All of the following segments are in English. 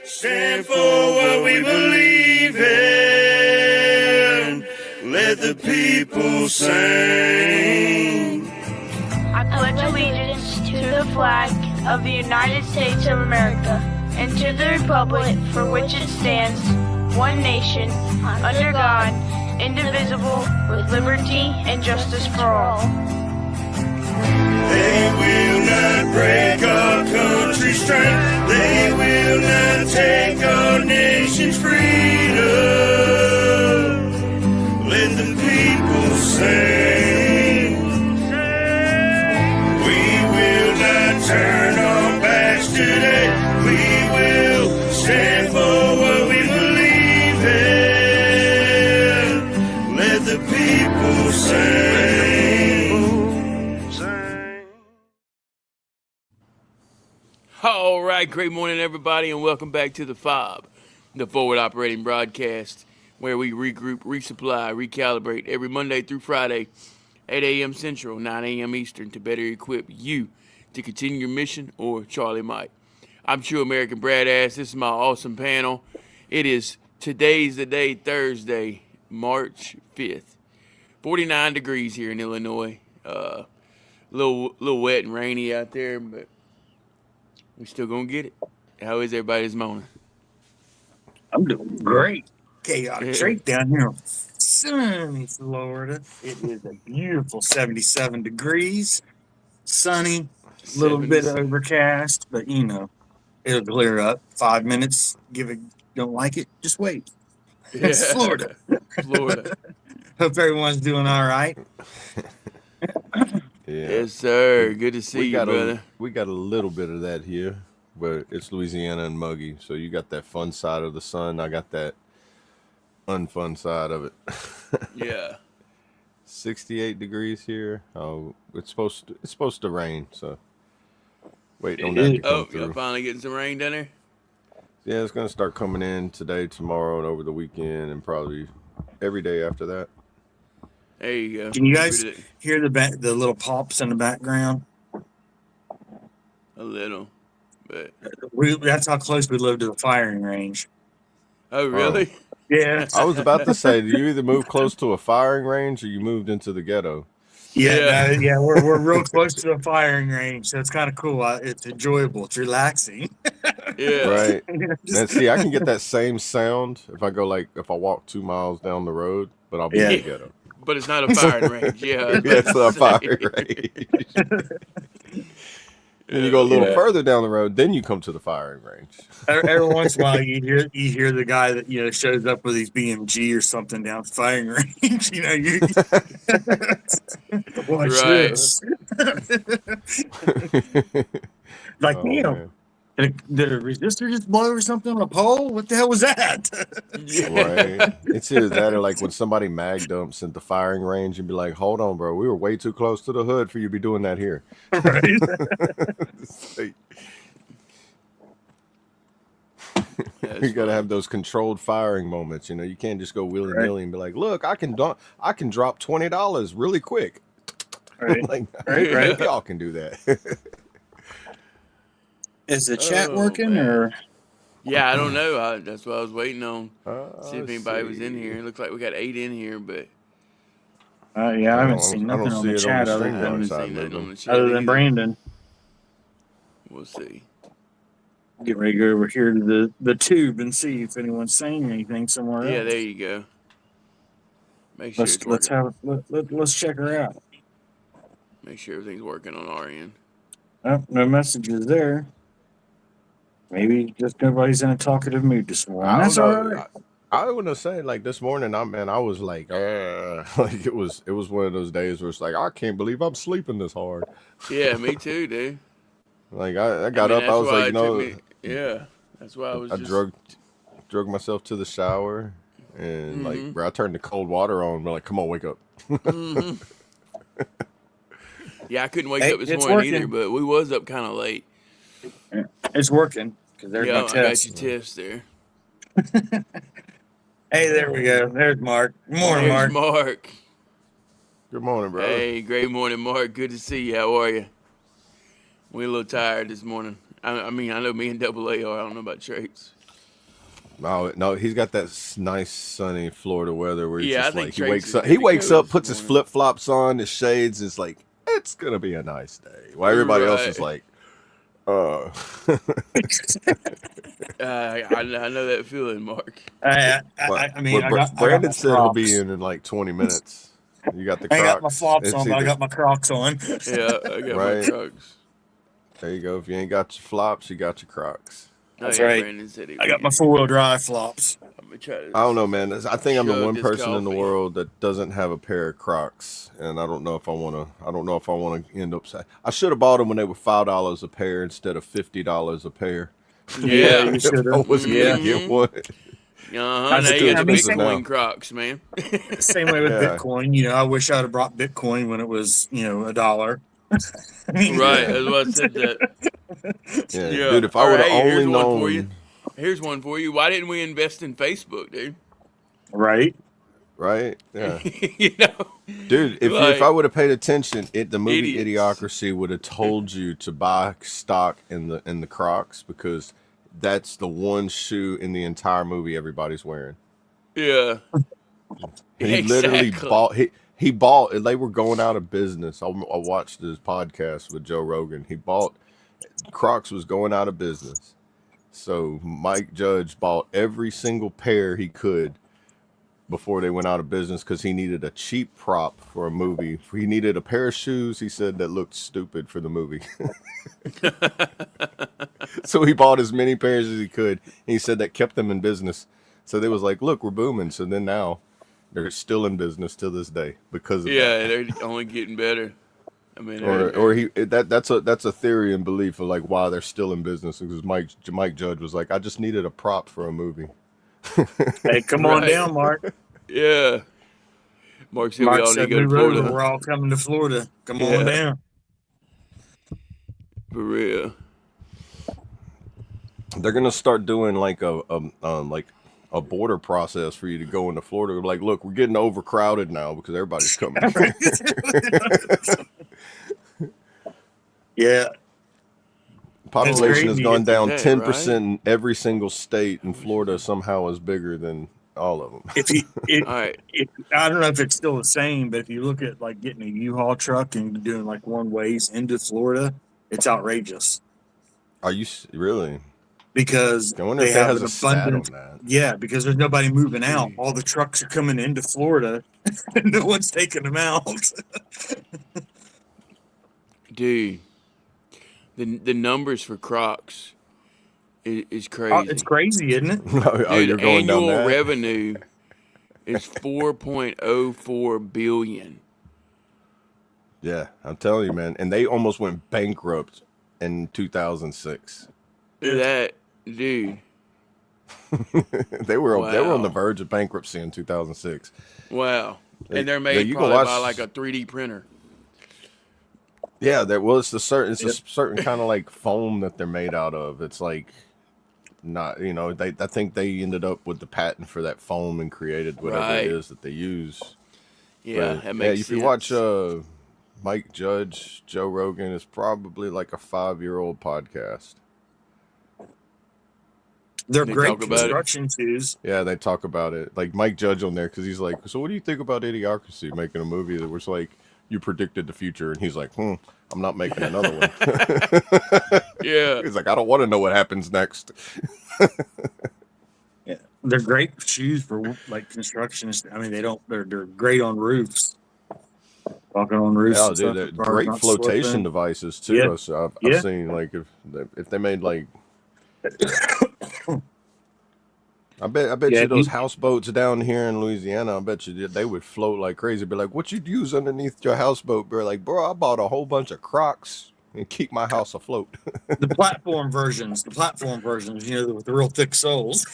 Stand for what we believe in. Let the people sing. I pledge allegiance to the flag of the United States of America and to the republic for which it stands, one nation, under God, indivisible, with liberty and justice for all. They will not break our country's strength. They will not take our nation's freedom. Let the people sing. We will not turn our backs today. We will stand for what we believe in. Let the people sing. All right, great morning, everybody, and welcome back to the F.O.B, the forward operating broadcast, where we regroup, resupply, recalibrate every Monday through Friday, 8 a.m. Central, 9 a.m. Eastern, to better equip you to continue your mission, or Charlie might. I'm True American Brad Ass. This is my awesome panel. It is today's the day, Thursday, March 5th. 49 degrees here in Illinois. Little wet and rainy out there, but we still gonna get it. How is everybody this morning? I'm doing great. Chaotic Drake down here in sunny Florida. It is a beautiful 77 degrees, sunny, a little bit overcast, but you know, it'll clear up. 5 minutes. Don't like it, just wait. Yeah. It's Florida. Florida. Hope everyone's doing all right. Yeah. Yes, sir. Good to see you, brother. We got a little bit of that here, but it's Louisiana and muggy. So you got that fun side of the sun. I got that unfun side of it. Yeah. 68 degrees here. Oh, it's supposed to rain. So wait on that to come through. You're finally getting some rain down there? Yeah, it's gonna start coming in today, tomorrow, and over the weekend, and probably every day after that. There you go. Can you guys hear the little pops in the background? A little, but That's how close we live to the firing range. oh really? Yeah. I was about to say, do you either move close to a firing range or you moved into the ghetto? Yeah, we're real close to the firing range, so it's kind of cool. It's enjoyable. It's relaxing. Yeah. Right. And see, I can get that same sound if I walk 2 miles down the road, but I'll be in the ghetto. But it's not a firing range. Yeah. It's a firing range. Then you go a little further down the road, then you come to the firing range. Every once in a while, you hear the guy that shows up with his BMG or something down the firing range. You watch this. Like, did a resistor just blow or something on a pole? What the hell was that? Right. It's either that or like when somebody mag dumps at the firing range and be like, hold on, bro, we were way too close to the hood for you to be doing that here. Right. You got to have those controlled firing moments. You can't just go willy-nilly and be like, look, I can drop $20 really quick. Right. Maybe y'all can do that. Is the chat working or? Yeah, I don't know. That's what I was waiting on. See if anybody was in here. It looks like we got 8 in here, but I haven't seen nothing on the chat other than Brandon. We'll see. Get ready to go over here to the tube and see if anyone's saying anything somewhere else. Yeah, there you go. Make sure let's check her out. Make sure everything's working on our end. Oh, no messages there. Maybe just nobody's in a talkative mood this morning. That's all right. I want to say, like, this morning, I was like, like it was one of those days where it's like, I can't believe I'm sleeping this hard. Yeah, me too, dude. Like I got up, I was like, that's why I drug myself to the shower, and like, bro, I turned the cold water on. We're like, come on, wake up. Yeah, I couldn't wake up this morning either, but we was up kind of late. It's working because there's my I got test. your tips there. Hey, there we go. There's Mark. Good morning, Mark. Mark. Good morning, bro. Hey, great morning, Mark. Good to see you. How are you? We're a little tired this morning. I mean, I know me and Double A are. I don't know about Trace. No, he's got that nice sunny Florida weather where he's Yeah, I just think like he Trace wakes is up. good He to wakes go up, this puts his morning. flip flops on, his shades. Is like it's gonna be a nice day. While everybody else is Right. like, uh. I know that feeling, Mark. I mean, I got Brandon my said he'll be Crocs. in like 20 minutes. You got the I ain't got my Crocs. flops It's on, but I either got my Crocs on. Yeah, I got my right. Crocs. There you go. If you ain't got your flops, you got your Crocs. Oh That's yeah, right. Brandon said he I was got my getting. 4-wheel drive flops. I'm gonna try to I don't know, man. I think I'm the chug one this person in the coffee. world that doesn't have a pair of Crocs, and I don't know if I want to. I don't know if I want to end up. I should have bought them when they were $5 a pair instead of $50 a pair. Yeah, Yeah. you should If I have. was gonna Yeah. get one, Now it's you too got the expensive Bitcoin now. Crocs, man. Same way with Yeah, Bitcoin. You know, I wish I'd have brought Bitcoin when it was, $1. I mean, Right, yeah, that's why I said that. yeah, Yeah. dude. If I All would right, have hey, only here's one for you. known, Here's one for you. Why didn't we invest in Facebook, dude? right? right? Yeah. You know, Dude, if I like would have paid attention, the movie idiots. Idiocracy would have told you to buy stock in the Crocs because that's the one shoe in the entire movie everybody's wearing. Yeah. He literally Exactly. he bought. They were going out of business. I watched his podcast with Joe Rogan. He bought Crocs was going out of business, so Mike Judge bought every single pair he could before they went out of business because he needed a cheap prop for a movie. He needed a pair of shoes, he said, that looked stupid for the movie. So he bought as many pairs as he could. And he said that kept them in business. So they was like, look, we're booming. So then now they're still in business to this day because of Yeah, that. they're only getting better. I mean, That's a theory and belief of like why they're still in business because Mike Judge was like, I just needed a prop for a movie. Hey, come on Right. down, Mark. Yeah. Mark said we Mark all need said to go New to Road, Florida. we're all coming to Florida. Come Yeah. on down. For real. They're gonna start doing like a border process for you to go into Florida. Like, look, we're getting overcrowded now because everybody's coming. Yeah. Population has crazy. gone down That, 10% in every single state, and Florida somehow is bigger than all of them. All right. I don't know if it's still the same, but if you look at like getting a U-Haul truck and doing like one ways into Florida, it's outrageous Are you really? because I wonder they if that have has an a stat on abundance. that. Yeah, because there's nobody moving out. All the trucks are coming into Florida, and no one's taking them out. Dude, the numbers for Crocs is crazy. It's crazy, isn't it? Oh, Dude, you're going down annual that? revenue is 4.04 billion. Yeah, I'm telling you, man. And they almost went bankrupt in 2006. That dude. They were on Wow. the verge of bankruptcy in 2006. Wow. And they're Yeah, made you can probably watch- by like a 3D printer. Yeah, it's a certain kind of like foam that they're made out of. It's like not, I think they ended up with the patent for that foam and created whatever Right. it is that they use. Yeah, But, that makes if sense. you watch Mike Judge, Joe Rogan, is probably like a 5-year-old podcast. They're They great talk about it. construction shoes. Yeah, they talk about it. Like Mike Judge on there, because he's like, so what do you think about Idiocracy, making a movie that was like, you predicted the future? And he's like, I'm not making another one. Yeah. He's like, I don't want to know what happens next. Yeah, they're great shoes for like construction. I mean, they're great on roofs. Walking on roofs. Yeah, and dude, stuff, they're the cars great not flotation slipping. devices too. Yeah. So Yeah. I've seen like if they made like, I bet Yeah, you those houseboats down here in Louisiana, I bet you they would float like crazy. Be like, what you'd use underneath your houseboat? Be like, bro, I bought a whole bunch of Crocs and keep my house afloat. The platform versions, with the real thick soles,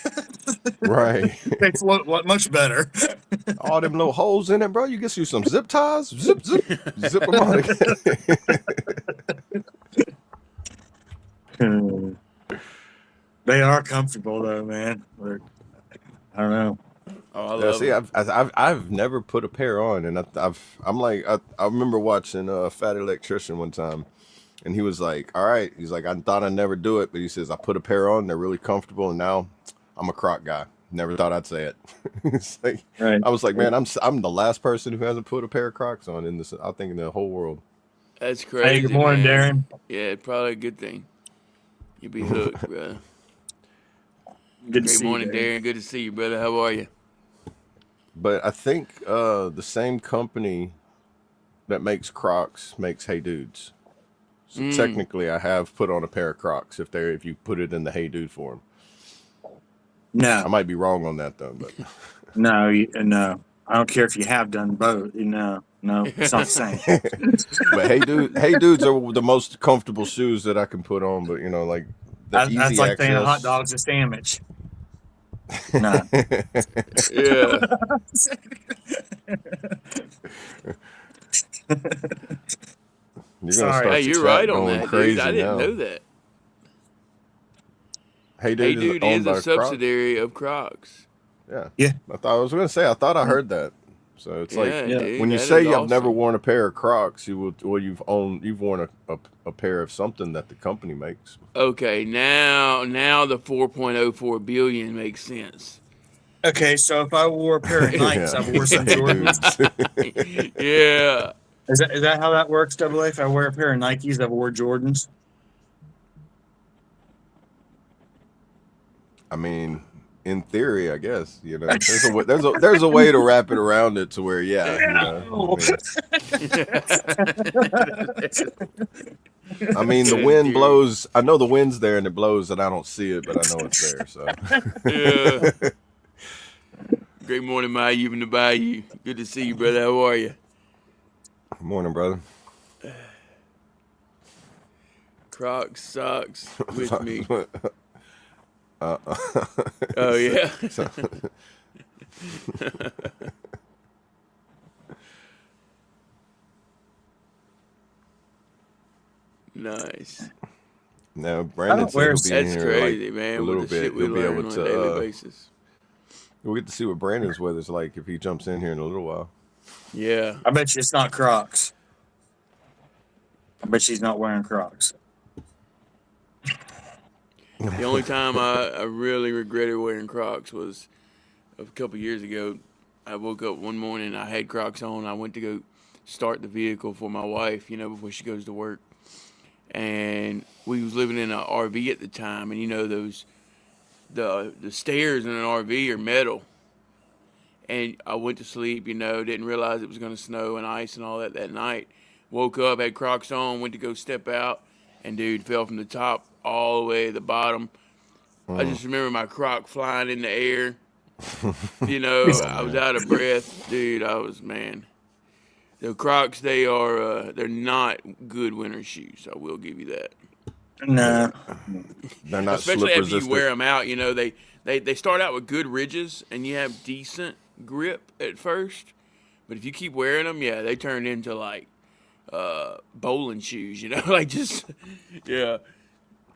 Right. they float much better. All them little holes in it, bro. You get you some zip ties, zip them on. They are comfortable though, man. I don't know. Oh, I Yeah, love see, it. I've never put a pair on, and I remember watching Fat Electrician one time, And he was like, all right. He's like, I thought I'd never do it. But he says, I put a pair on. They're really comfortable. And now I'm a Croc guy. Never thought I'd say it. It's like, Right. I was like, man, I'm the last person who hasn't put a pair of Crocs on in this, I think, in the whole world. That's crazy. Hey, good morning, man. Darren. Yeah, probably a good thing. You be hooked, brother. Good to Great see morning, you, Darren. Darren. Good to see you, brother. How are you? But I think the same company that makes Crocs makes Hey Dudes. So technically, I have put on a pair of Crocs if you put it in the Hey Dude form. I No, might be wrong on that though, but no, no. I don't care if you have done both. No, it's not the same. but Hey Dudes are the most comfortable shoes that I can put on. But like the easy That's like access. saying a hot dog's a sandwich. No. Yeah. You're gonna Sorry. start Hey, your you're chat right on going that, crazy dude. I didn't now. know that. Hey Hey, Dude dude is owned is by a Crocs? subsidiary of Crocs. Yeah. Yeah. I was gonna say I thought I heard that. So it's like Yeah, Yeah. dude. when you that say is I've never awesome. worn a pair of Crocs, you've worn a pair of something that the company makes. Okay, now the 4.04 billion makes sense. Okay, so if I wore a pair of Nikes, I wore some Hey Jordans. Dudes. Yeah. Is that how that works, Double A? If I wear a pair of Nikes, I've wore Jordans. I mean, in theory, I guess there's a way to wrap it around it to where I mean the Good wind dude. blows. I know the wind's there and it blows and I don't see it, but I know it's there. So Yeah. Great morning, Maya, even the Bayou. Good to see you, brother. How are you? morning, brother. Crocs socks with me. Oh yeah. Nice. Now Brandon don't wear said he'll be in That's here crazy, like man. a little With the shit bit. we He'll be learn able on a daily to. basis. We'll get to see what Brandon's weather's like if he jumps in here in a little while. Yeah. I bet you it's not Crocs. I bet she's not wearing Crocs. The only time I really regretted wearing Crocs was a couple years ago. I woke up one morning, I had Crocs on. I went to go start the vehicle for my wife, before she goes to work. And we was living in an RV at the time, and those the stairs in an RV are metal. And I went to sleep, didn't realize it was going to snow and ice and all that night. Woke up, had Crocs on, went to go step out, and dude, fell from the top all the way to the bottom. I just remember my Croc flying in the air. I was out of breath, dude. Man. The Crocs, they're not good winter shoes. I will give you that. No. They're not Especially slip after resistant. you wear them out, they start out with good ridges and you have decent grip at first. But if you keep wearing them, yeah, they turn into like bowling shoes, like just, yeah,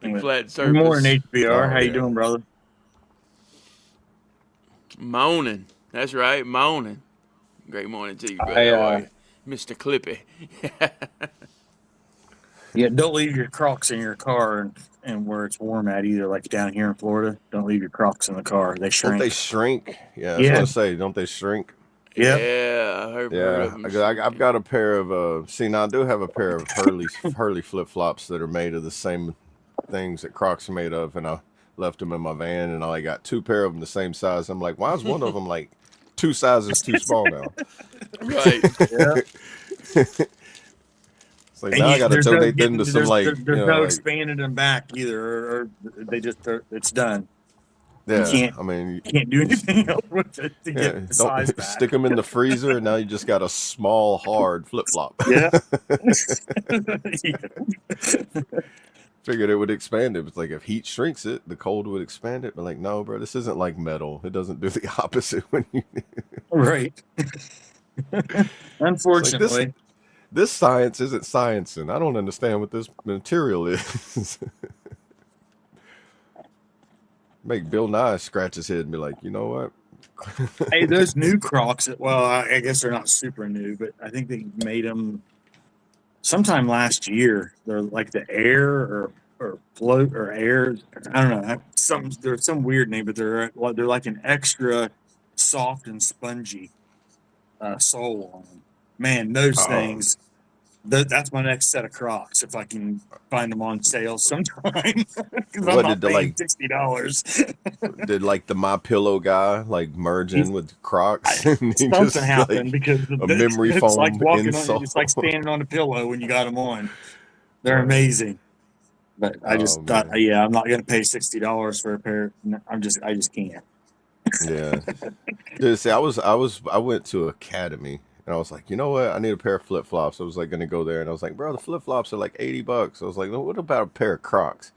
big flat surface. Good morning, HBR. Oh, How you yeah. doing, brother? Moaning. That's right, moaning. Great morning to you, brother. How are you? Mr. Clippy. Yeah, don't leave your Crocs in your car and where it's warm at either. Like down here in Florida, don't leave your Crocs in the car. They Don't shrink. they shrink? Yeah, I was gonna say, don't they shrink? Yep. Yeah, I heard Yeah, of them. I've got a pair of. See, now I do have a pair of Hurley flip flops that are made of the same things that Crocs are made of, and I left them in my van, and I got two pair of them the same size. I'm like, why is one of them like two sizes too small now? Right. Yeah. It's like now I got to donate them to some there's no expanding them back either, or they just it's done. Yeah, I mean, You can't do anything else with it to get the size back. Stick them in the freezer, and now you just got a small, hard flip flop. Yeah. Figured it would expand it. It's like if heat shrinks it, the cold would expand it. But like, no, bro, this isn't like metal. It doesn't do the opposite when you. Right. Unfortunately. Like this science isn't science, and I don't understand what this material is. Make Bill Nye scratch his head and be like, you know what? Hey, those new Crocs, well, I guess they're not super new, but I think they made them sometime last year. They're like the air or float or air. I don't know. There's some weird name, but they're like an extra soft and spongy sole on them. Man, those Oh, things. That's my next set of Crocs if I can find them on sale sometime. Because I'm what not did the paying like $60. did like the My Pillow guy like merge in He's, with Crocs I, and he something just happened like because a memory it's like foam walking on. insole? It's like standing on a pillow when you got them on. They're Right. amazing. But I Oh just thought, man. yeah, I'm not going to pay $60 for a pair. No, I just can't. Yeah. Dude, see, I went to Academy and I was like, you know what? I need a pair of flip flops. I was like gonna go there and I was like, bro, the flip flops are like $80. I was like, well, what about a pair of Crocs?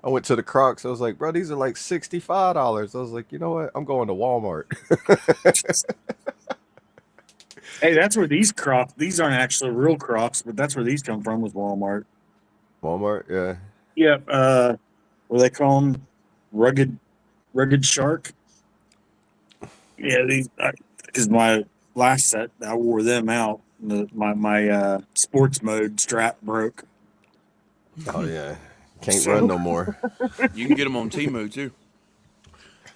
I went to the Crocs. I was like, bro, these are like $65. I was like, you know what? I'm going to Walmart. Hey, that's where these Crocs. These aren't actually real Crocs, but that's where these come from. Was Walmart. Walmart, yeah. Yep. What do they call them? Rugged Shark. Yeah, these because my last set I wore them out. My sports mode strap broke. Oh yeah. Can't run So no more. You can get them on Temu too.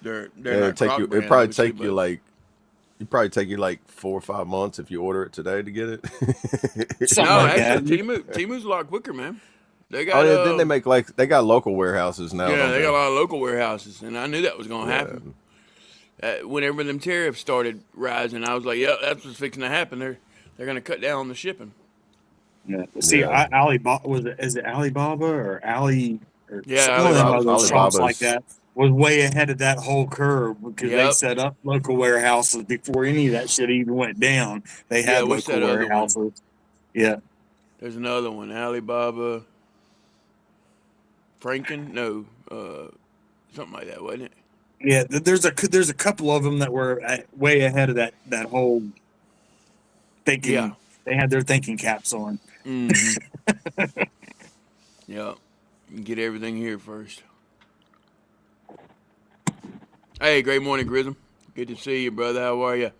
They're Yeah, not Croc it brand, probably obviously, take you but like it probably take you like 4 or 5 months if you order it today to get it. something no, like that. actually, Temu's a lot quicker, man. They Oh got yeah, then they make like they got local warehouses now, yeah, don't they got they? a lot of local warehouses, and I knew that was gonna Yeah. happen. Whenever them tariffs started rising, I was like, "Yep, that's what's fixing to happen. They're gonna cut down on the shipping." Yeah. See, Yeah. Alibaba is it Alibaba or Ali or Yeah, one of them Alibaba's other one of them. shops like Alibaba's that was way ahead of that whole curve because they Yep. set up local warehouses before any of that shit even went down. They Yeah, had what's local that other one? warehouses. Yeah. There's another one. Alibaba, Franken, no, something like that, wasn't it? Yeah, there's a couple of them that were way ahead of that whole Yeah. thinking. They had their thinking caps on. Mm-hmm. Yeah. You can get everything here first. Hey, great morning, Grism. Good to see you, brother. How are you?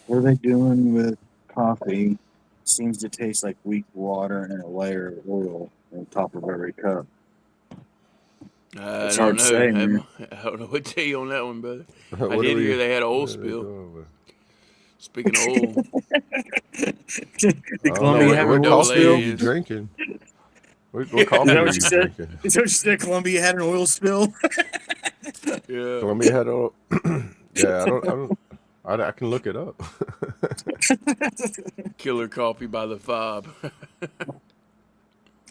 What are they doing with coffee? Seems to taste like weak water and a layer of oil on top of every cup. I It's don't hard to know. say, man. I don't know what to tell you on that one, brother. I what are did hear we they had an oil what are they spill. doing with? Speaking of oil, I Did don't know hey, Columbia what have where an what oil Double coffee are A spill? you is. drinking? What Is coffee that are what you you said? drinking? Is that what you said? Columbia had an oil spill? Yeah. Columbia had a yeah, I can look it up. Killer coffee by the F.O.B.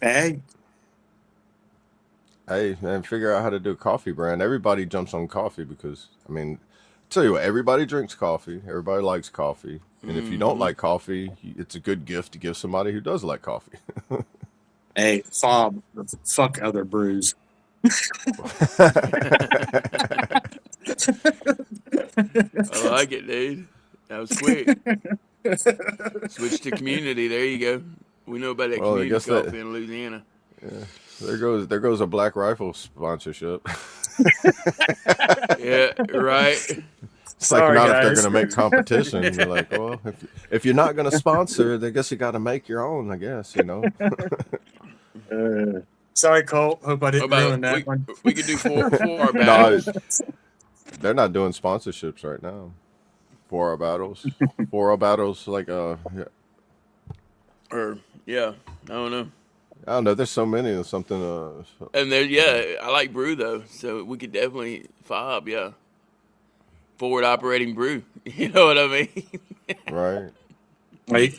Hey, Hey man, figure out how to do a coffee brand. Everybody jumps on coffee because I mean, tell you what, everybody drinks coffee. Everybody likes coffee, and if you don't Mm-hmm. like coffee, it's a good gift to give somebody who does like coffee. hey, Fob, fuck other brews. I like it, dude. That was quick. Switch to community. There you go. We know about that Well, I community guess that coffee in Louisiana. yeah, there goes a Black Rifle sponsorship. Yeah, right. It's like Sorry, not if they're guys. gonna make competition. You're like, well, if you're not gonna sponsor, I guess you got to make your own. I guess you know. Sorry, Colt. Hope I What didn't ruin about that one. we could do four our No, battles. they're not doing sponsorships right now. For our battles, like yeah, Or yeah, I don't know. I don't know. There's so many of something. And there, yeah, I like brew though, so we could definitely F.O.B. Yeah, forward operating brew. You know what I mean? Right. Like,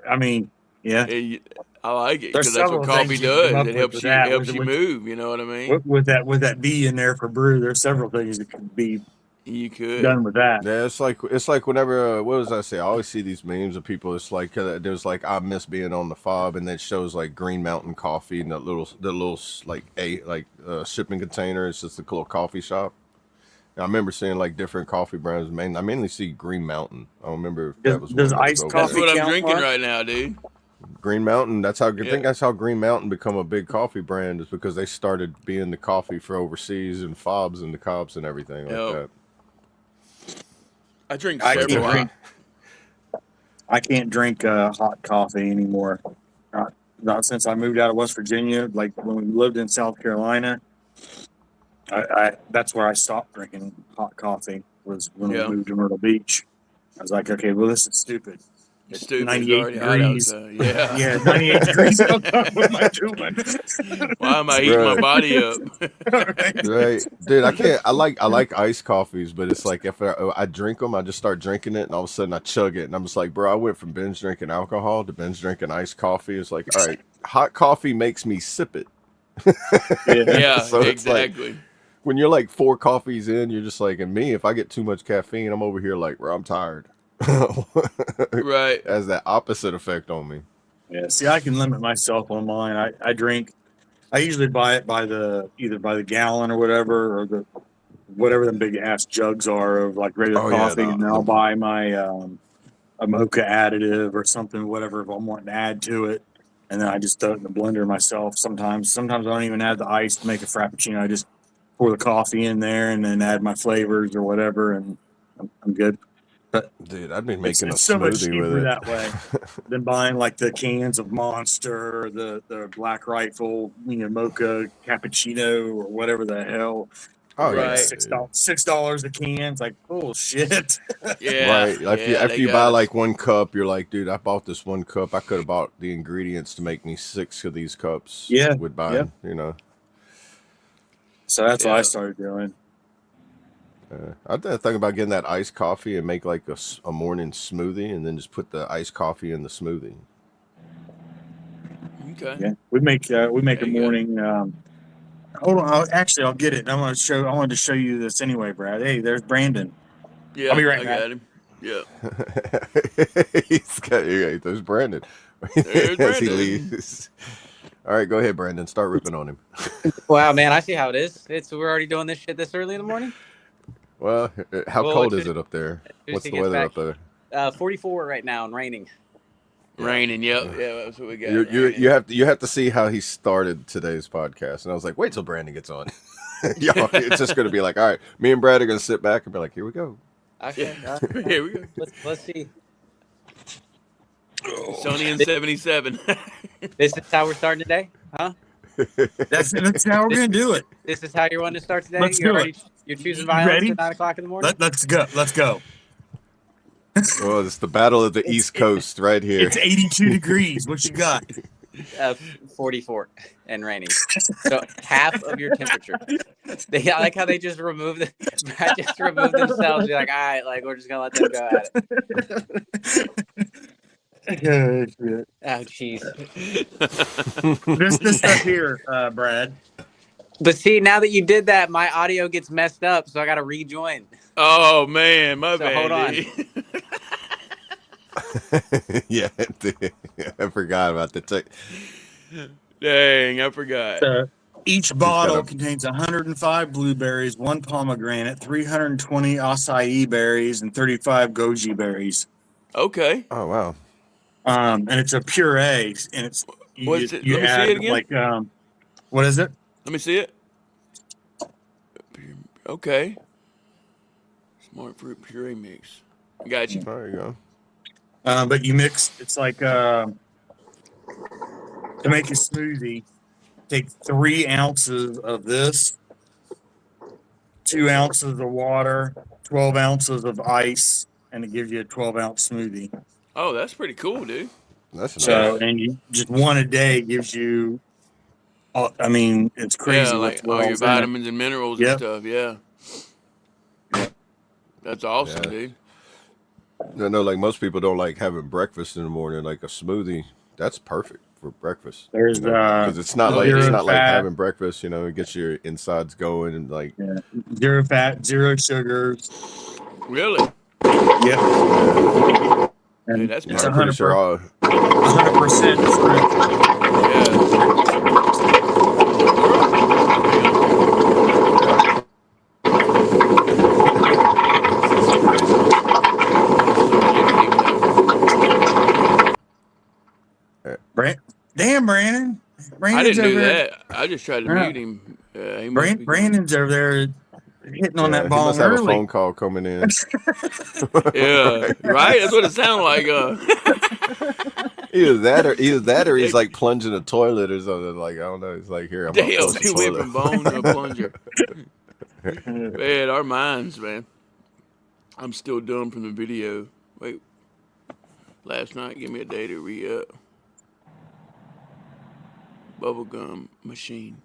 I mean, yeah. I like it There's because that's what several coffee things you can come does. up It with that. helps you move. You know what I mean? With that B in there for brew, there's several things that can be You could. done with that. Yeah, it's like whenever what was I say? I always see these memes of people. It's like there's like I miss being on the F.O.B. and it shows like Green Mountain Coffee and the little like shipping container. It's just a little coffee shop. And I remember seeing like different coffee brands. I mainly see Green Mountain. I don't remember if that was Does one that was iced over That's coffee there. what I'm count, drinking Mark? right now, dude. Green Mountain. I Yeah. think that's how Green Mountain become a big coffee brand is because they started being the coffee for overseas and F.O.B.s and the Cobs and everything like Yep. that. I drink I keep several. drink. I can't drink hot coffee anymore. Not since I moved out of West Virginia. Like when we lived in South Carolina, I that's where I stopped drinking hot coffee. Was when we Yeah. moved to Myrtle Beach. I was like, okay, well, this is stupid. It's Stupid. It's 98 already hot degrees. outside. Yeah. Yeah, 98 degrees outside. What am I doing? Why am I heating my Right. body up? Right, dude. I can't. I like iced coffees, but it's like if I drink them, I just start drinking it, and all of a sudden I chug it, and I'm just like, bro, I went from binge drinking alcohol to binge drinking iced coffee. It's like, all right, hot coffee makes me sip it. Yeah, So it's like exactly. when you're like 4 coffees in, you're just like, and me, if I get too much caffeine, I'm over here like, bro, I'm tired. It Right. has that opposite effect on me. Yeah, see, I can limit myself on mine. I drink. I usually buy it by either by the gallon or whatever, or whatever the big ass jugs are of like regular Oh yeah, coffee, and then I'll buy my a mocha additive or something, whatever if I'm wanting to add to it, and then I just throw it in the blender myself. Sometimes I don't even add the ice to make a frappuccino. I just pour the coffee in there and then add my flavors or whatever, and I'm good. But dude, I've been it's, making a it's so much smoothie with cheaper it. that way than buying like the cans of Monster or the Black Rifle, mocha cappuccino or whatever the hell. Oh Like yeah, Right. dude. $6 a can. It's like bullshit. Yeah. Right. Yeah, After they you got buy us. like 1 cup, you're like, dude, I bought this 1 cup. I could have bought the ingredients to make me 6 of these cups Yeah, with yeah. buying. So that's what I Yeah. started doing. I did think about getting that iced coffee and make like a morning smoothie and then just put the iced coffee in the smoothie. Okay. Yeah, we make There a you go. morning. Hold on, I'll get it. I wanted to show you this anyway, Brad. Hey, there's Brandon. Yeah, I'll be right I back. got him. Yeah. There's Brandon There's as he Brandon. leaves. All right, go ahead, Brandon. Start ripping on him. Wow, man, I see how it is. We're already doing this shit this early in the morning. Well, how Well, cold what is it up there? soon as What's he the gets weather back. up there? 44 right now and raining. Raining. Yep. Yeah, that's what we got. You have to see how he started today's podcast, and I was like, wait till Brandon gets on. It's just going to be like, all right, me and Brad are going to sit back and be like, here we go. Okay, Here we go. let's see. Sony in 77. This is how we're starting today, huh? That's how we're gonna do it. This is how you're wanting to start today. Let's do it. You're choosing You violence ready? at 9 o'clock in the morning. Let's go. Let's go. Well, it's the battle of the East Coast right here. It's 82 degrees. What you got? 44 and raining. So half of your temperature. I like how they just remove themselves. You're like, all right, like we're just gonna let them go at it. Oh, jeez. This stuff here, Brad. But see, now that you did that, my audio gets messed up, so I got to rejoin. Oh man, my So bad. hold on. dude. Yeah, I forgot about the tech. Dang, I forgot. Each bottle contains 105 blueberries, 1 pomegranate, 320 acai berries, and 35 goji berries. Okay. Oh wow. And it's a puree, and it's What's it? you Let me see add it again. like what is it? Let me see it. Okay. Smart fruit puree mix. Got you. There you go. But you mix. It's like to make a smoothie. Take 3 ounces of this, 2 ounces of water, 12 ounces of ice, and it gives you a 12-ounce smoothie. Oh, that's pretty cool, dude. That's So, nice. and you just one a day gives you. I mean, it's crazy. Yeah, what's like all your all's in it. vitamins and minerals Yep. and stuff. Yeah. That's awesome, Yeah. dude. No, like most people don't like having breakfast in the morning. Like a smoothie, that's perfect for breakfast. There's because it's not like zero like fat. having breakfast. It gets your insides going and like. Yeah. 0 fat, 0 sugars. Really? Yep. And Dude, that's it's I'm perfect. pretty sure all. 100% fruit. Yeah. Damn, Brandon. I Brandon's didn't do over there. that. I just tried to Yeah. mute him. He must be- Brandon's over there hitting on that He bong must have a early. phone call coming in. Yeah, right. That's what it sounded like. Either that, or he's like plunging a toilet or something. Like I don't know. He's like, here, I'm gonna Damn, flush the he went toilet. from bone to a plunger. Man, our minds, man. I'm still dumb from the video. Wait, last night, give me a day to re-up. Bubblegum machine.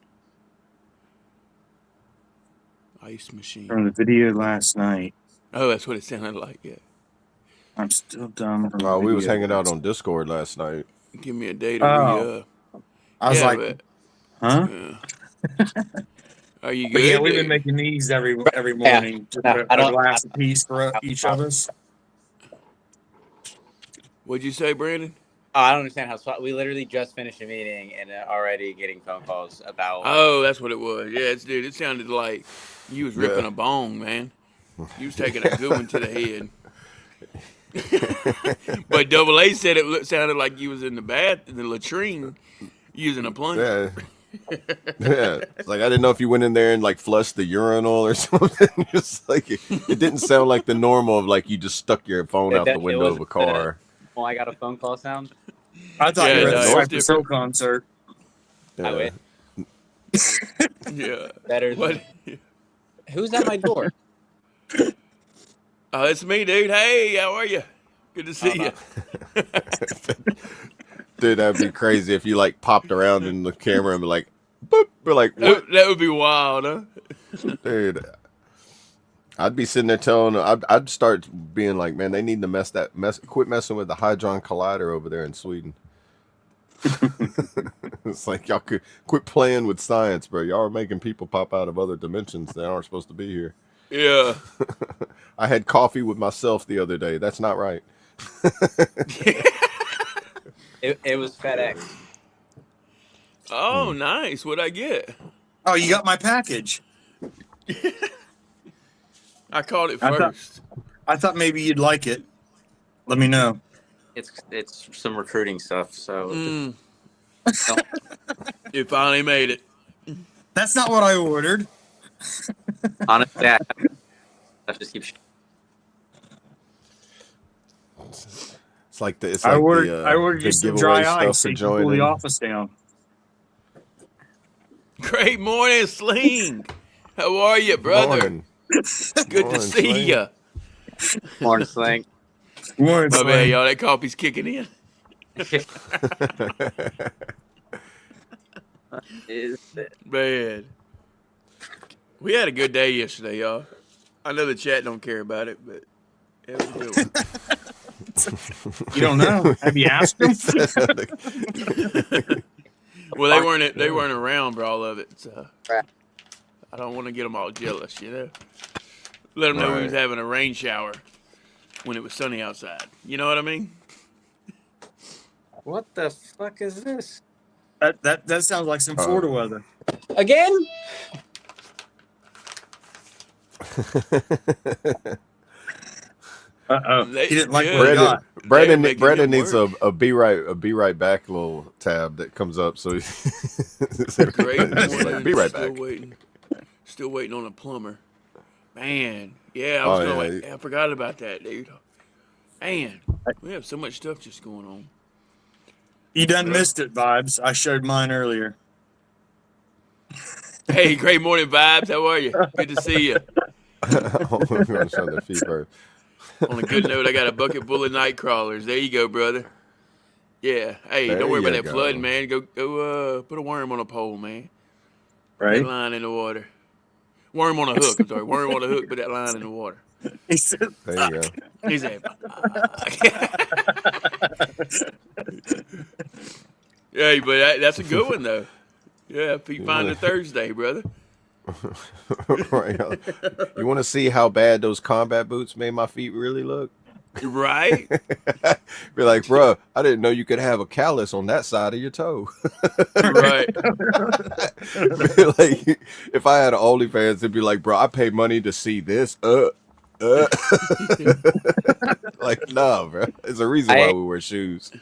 Ice machine. From the video last night. Oh, that's what it sounded like, yeah. I'm still dumb from the Oh, video. we was hanging out on Discord last night. Give me a day to Oh. re-up. I was Yeah, like, but, huh? are you good? But yeah, we've been dude? making these every morning. Just No, a glass apiece for each of us. What'd you say, Brandon? Oh, I don't understand how we literally just finished a meeting and already getting phone calls about. Oh, that's what it was. Yeah, dude, it sounded like you was ripping Yeah. a bone, man. You was taking a good one to the head. But Double A said it sounded like you was in the latrine, using a plunger. Yeah. Yeah. It's like I didn't know if you went in there and like flushed the urinal or something. Just like it didn't sound like the normal of like you just stuck your phone out the window of a car. Well, I got a phone call sound. I thought Yeah, you were at no, the it's Cypress Hill different. concert. Yeah. I win. Yeah. Better. What? Who's at my door? Oh, it's me, dude. Hey, how are you? Good to see you. Dude, that'd be crazy if you like popped around in the camera and be like, boop, be like, what? That would be wild, huh? Dude, I'd be sitting there telling, I'd start being like, man, they need to quit messing with the Hadron Collider over there in Sweden. It's like y'all could quit playing with science, bro. Y'all are making people pop out of other dimensions that aren't supposed to be here. Yeah. I had coffee with myself the other day. That's not right. It was FedEx. Oh, nice. What'd I get? Oh, you got my package. I caught it I thought- first. I thought maybe you'd like it. Let me know. It's some recruiting stuff. So It finally made it. That's not what I ordered. honestly, I just keep. It's like I ordered you big some giveaway dry stuff ice for so you can cool the joining. office down. Great morning, Sling. How are you, brother? Morning. Good to Morning, see Sling. you. Morning slang. Morning, My bad, Sling. y'all. That coffee's kicking in. Man. We had a good day yesterday, y'all. I know the chat don't care about it, but it was a good one. You don't know. Have you asked him? Well, they weren't around for all of it, so I don't want to get them all jealous, you know. Let them know we was Right. having a rain shower when it was sunny outside. You know what I mean? What the fuck is this? That sounds like some Florida weather. Again? Uh-oh. They- He didn't like yeah. what he got. Brandon making Brandon him needs work. a be right back little tab that comes up. So Great it's morning. like, be right back. Still waiting on a plumber. Man, yeah, I was Oh, going. yeah. I forgot about that, dude. Man, we have so much stuff just going on. You done missed it, Vibes. I showed mine earlier. Hey, great morning, Vibes. How are you? Good to see you. I'm gonna show the feet first. On a good note, I got a bucket full of night crawlers. There you go, brother. Yeah. Hey, There don't worry about you that go. flooding, man. Go put a worm on a pole, man. Put Right? that line in the water. Worm on a hook. I'm sorry. Worm on a hook. Put that line in the water. He said, There you go. He said, "Yeah, but that's a good one though. Yeah, Feet Finder Thursday, brother. Right. You want to see how bad those combat boots made my feet really look? Right? Be like, bro, I didn't know you could have a callus on that side of your toe. Right. Be like, if I had an OnlyFans, it'd be like, bro, I paid money to see this. Like, no, bro. There's a reason why we wear shoes.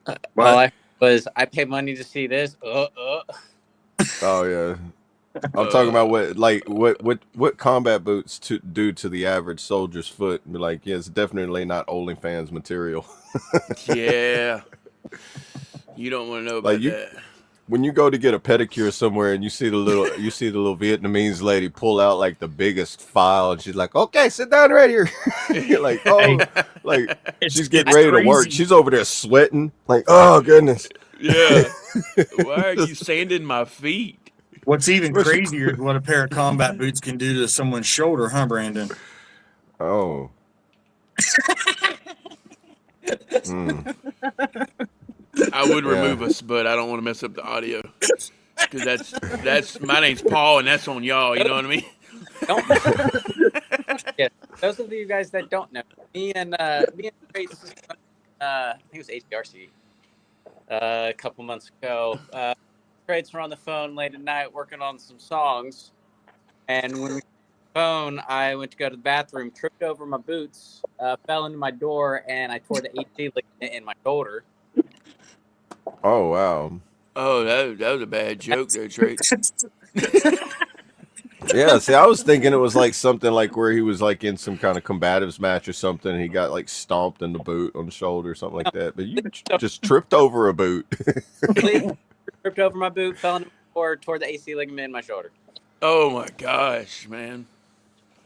All I was I paid money to see this. Oh yeah. I'm talking about what combat boots do to the average soldier's foot. Be like, yeah, it's definitely not OnlyFans material. Yeah. You don't want to know Like about you, that. when you go to get a pedicure somewhere and you see the little Vietnamese lady pull out like the biggest file and she's like, okay, sit down right here. You're like, oh, like she's getting ready to work. crazy. She's over there sweating. Like, oh goodness. Yeah. Why are you sanding my feet? What's even crazier is what a pair of combat boots can do to someone's shoulder, huh, Brandon? Oh. Mm. I would Yeah. remove us, but I don't want to mess up the audio. Because that's my name's Paul, and that's on y'all. You know what I mean? Don't. Yeah, those of you guys that don't know, me and Trace, I think it was HRC a couple months ago. Trace were on the phone late at night working on some songs, and when we got the phone, I went to go to the bathroom, tripped over my boots, fell into my door, and I tore the AC ligament in my shoulder. Oh wow. Oh, that was a bad joke there, Trey. Yeah, see, I was thinking it was like something like where he was like in some kind of combatives match or something, and he got like stomped in the boot on the shoulder or something like that. But you just tripped over a boot. Tripped over my boot, fell into my door, tore the AC ligament in my shoulder. Oh my gosh, man.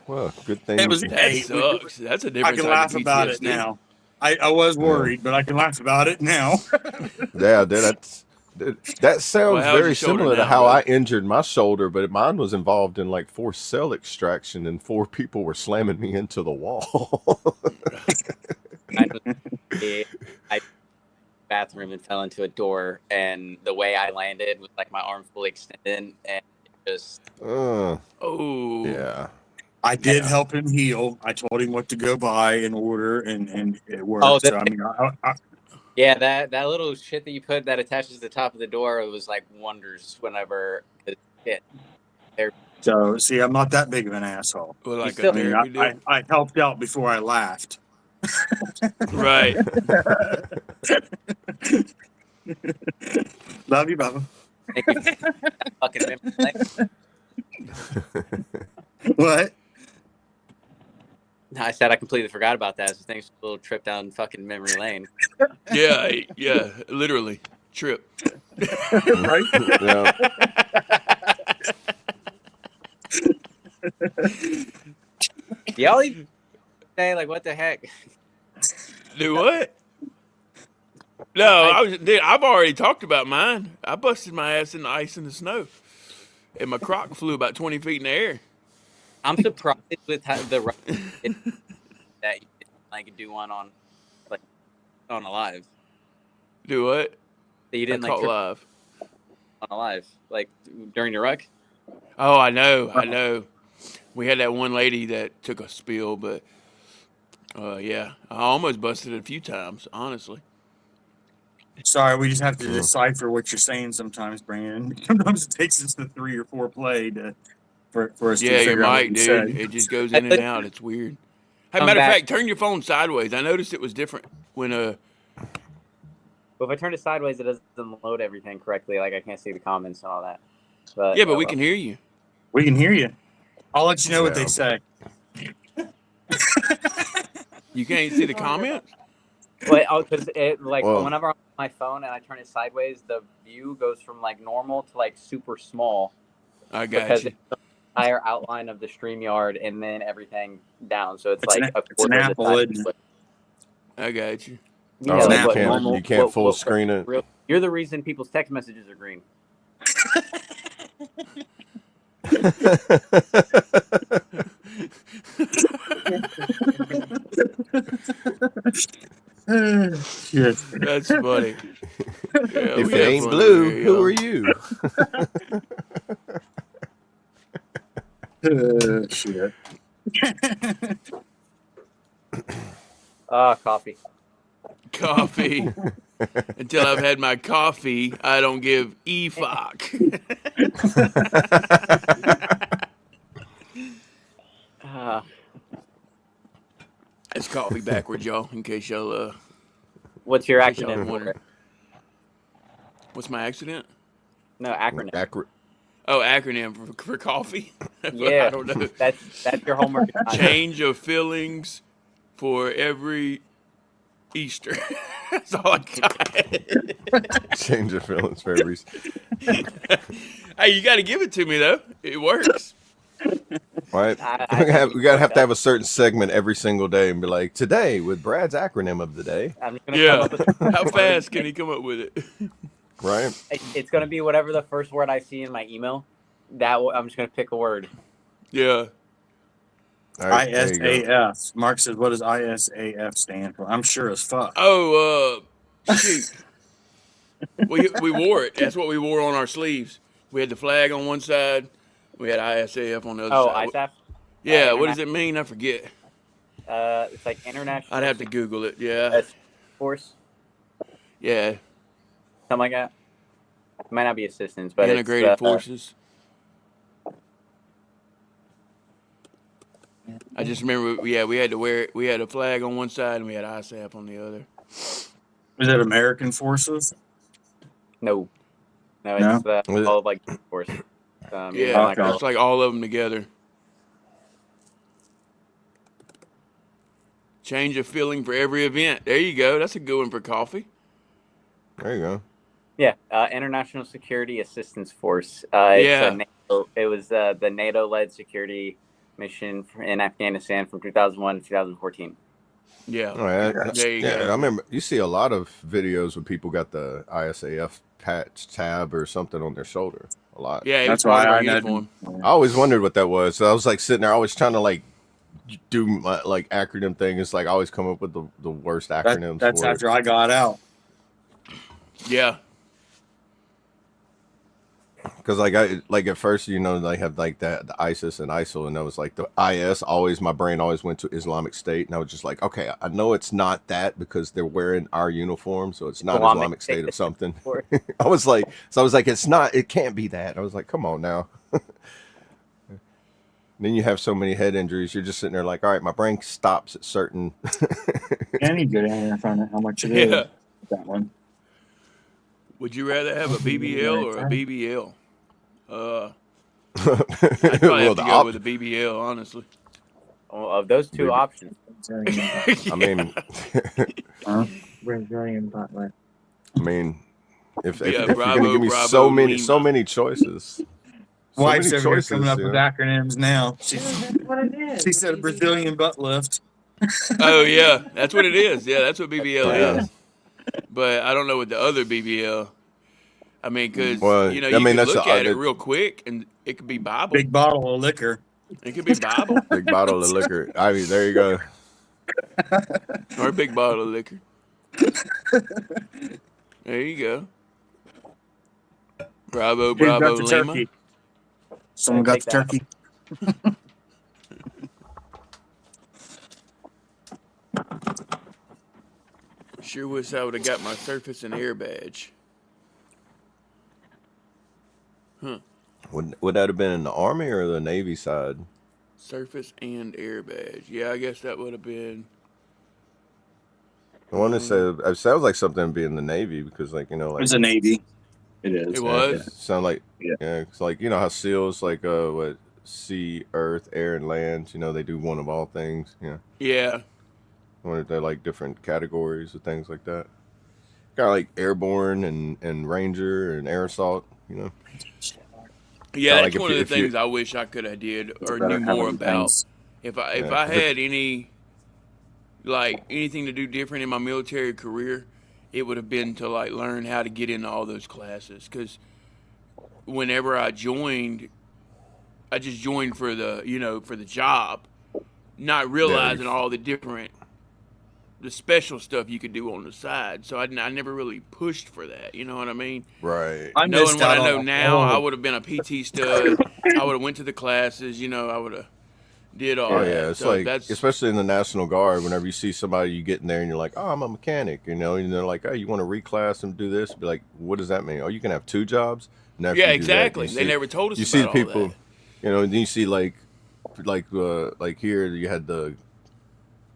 Well, good thing. It was- That Hey, sucks. That's a I different can type laugh of about it PTSD. now. I was worried, but I can laugh about it now. Yeah, that sounds Well, how's your very shoulder similar to now, how bro? I injured my shoulder, but mine was involved in like 4 cell extraction, and 4 people were slamming me into the wall. I bathroom and fell into a door, and the way I landed was like my arm fully extended, and it just Uh, Oh. yeah. I did help him heal. I told him what to go buy and order, and it worked. Oh, So I mean, yeah, that little shit that you put that attaches to the top of the door, it was like wonders whenever it hit. so see, I'm not that big of an asshole. Well, like still- a therapy deal. I helped out before I laughed. Right. Love you, Bubba. Thank you for that fucking memory lane. What? I said I completely forgot about that. So thanks for a little trip down fucking memory lane. Yeah, literally. Trip. Right? Yeah. Y'all even say like, what the heck? Do what? No, I've already talked about mine. I busted my ass in the ice and the snow, and my croc flew about 20 feet in the air. I'm surprised with how that you didn't, like do one on a live. Do what? That you didn't I like caught trip live. on a live like during your ruck. Oh, I know. We had that one lady that took a spill, but yeah, I almost busted it a few times, honestly. Sorry, we just have to decipher what you're saying sometimes, Brandon. Sometimes it takes us to 3 or 4 play for us to Yeah, your figure out what mic, you dude, said. it just goes in and out. It's weird. Hey, Come matter of back. fact, turn your phone sideways. I noticed it was different when But if I turn it sideways, it doesn't load everything correctly. Like I can't see the comments and all that. But yeah, but we can hear you. We can hear you. I'll let you know what Yeah. they say. You can't see the comments. because Whoa. whenever I'm on my phone and I turn it sideways, the view goes from like normal to like super small I got because you. it's the entire outline of the StreamYard and then everything down. So it's It's like an quarter of the apple, size. isn't it? I got you. Yeah, Oh, like you what can't- normal, you can't what- full what- screen it. You're the reason people's text messages are green. Shit. That's funny. Yeah, If we it have ain't fun blue, over here, who y'all. are you? Shit. Coffee. Coffee. Until I've had my coffee, I don't give a fuck. It's coffee backwards, y'all. In case y'all What's your in case y'all acronym for wonder. it? What's my accident? No, acronym. Accurate. Oh, acronym for coffee? Yeah, I don't know. that's your homework assignment. Change of feelings for every Easter. That's all I got. Change your feelings for every. Hey, you got to give it to me though. It works. Right? I think We gotta have to that- have a certain segment every single day and be like, today with Brad's acronym of the day. I'm just gonna come Yeah. up with How fast can he come up with it? Right? it's gonna be whatever the first word I see in my email. I'm just gonna pick a word. Yeah. All right, there you go. ISAF. Mark says, what does ISAF stand for? I'm sure as fuck. Oh, shoot. We wore it. That's what we wore on our sleeves. We had the flag on one side. We had ISAF on the other Oh, side. ISAF. Yeah. What does it mean? I forget. It's like international. I'd have to Google it. Yeah. Force, Yeah. something like that. It might not be assistance, but Integrated it's, forces. I just remember, we had to wear it. We had a flag on one side and we had ISAF on the other. Is it American Forces? No, No? it's Was it- all of like force. Yeah, like all- it's like all of them together. Change of feeling for every event. There you go. That's a good one for coffee. There you go. yeah, International Security Assistance Force. Yeah. It was the NATO-led security mission in Afghanistan from 2001 to 2014. Yeah. All right. There you Yeah, go. I remember you see a lot of videos where people got the ISAF patch tab or something on their shoulder. A lot. Yeah, it was That's why part of our I had. uniform. I always wondered what that was. So I was like sitting there, always trying to like do my like acronym thing. It's like I always come up with the worst acronyms. That's for after I got out. Yeah. Because like I like at first, you know, they have like that the ISIS and ISIL, and I was like the IS. Always my brain always went to Islamic State, and I was just like, okay, I know it's not that because they're wearing our uniform, so it's not Islamic State of something. I was like, it's not, it can't be that. I was like, come on now. Then you have so many head injuries, you're just sitting there like, all right, my brain stops at certain. I need to go down there and find out how much it is. Yeah. That one. Would you rather have a BBL or a BBL? I'd Well, probably have to the go with a BBL, honestly. Well, of those two Maybe. options, I mean, Brazilian butler. if Yeah, you're Bravo, gonna give me Bravo, so Lima. many choices. So Wife's many over here choices, coming up you with know? acronyms now. She said a Brazilian butt lift. Oh, yeah. That's what it is. Yeah, that's what BBL Yeah. is. But I don't know what the other BBL. I mean, because, Well, you know, I you mean, can that's look the at it other- real quick, and it could be Bible. Big bottle of liquor. It could be Bible Big bottle of liquor. I mean, there you go. or a big bottle of liquor. There you go. Bravo, Who's got Bravo, the Lima. turkey? Someone got the Take turkey. Sure wish I would have got my surface and air badge. Would that have been in the Army or the Navy side? Surface and air badge. Yeah, I guess that would have been. I want to say it sounds like something to be in the Navy because, like, you know, like It's a Navy. It is. It was? sound like Yeah. it's like, you know how SEALs like what sea, earth, air, and land. You know, they do one of all things. Yeah, Yeah. I wonder if they're like different categories of things like that. Kind of like airborne and ranger and air assault. You know. Yeah, Kinda that's like one if of the you- things I wish I could have did or Better knew have more them about. things. If Yeah. I had any, like, anything to do different in my military career, it would have been to, like, learn how to get into all those classes. Because whenever I joined, I just joined for the, you know, for the job, not realizing all the different, the special stuff you could do on the side. So I never really pushed for that. You know what I mean? Right. I Knowing missed what I out know on now, I all- would have been a PT stud. I would have went to the classes. You know, I would have did all Oh that. yeah, it's So like that's especially in the National Guard. Whenever you see somebody, you get in there and you're like, "Oh, I'm a mechanic," you know, and they're like, "Oh, you want to reclass and do this?" Be like, "What does that mean? Oh, you can have 2 jobs?" And after yeah, you do that, exactly. you They see- never told us You about see the all people, that. you know, and then you see like here you had the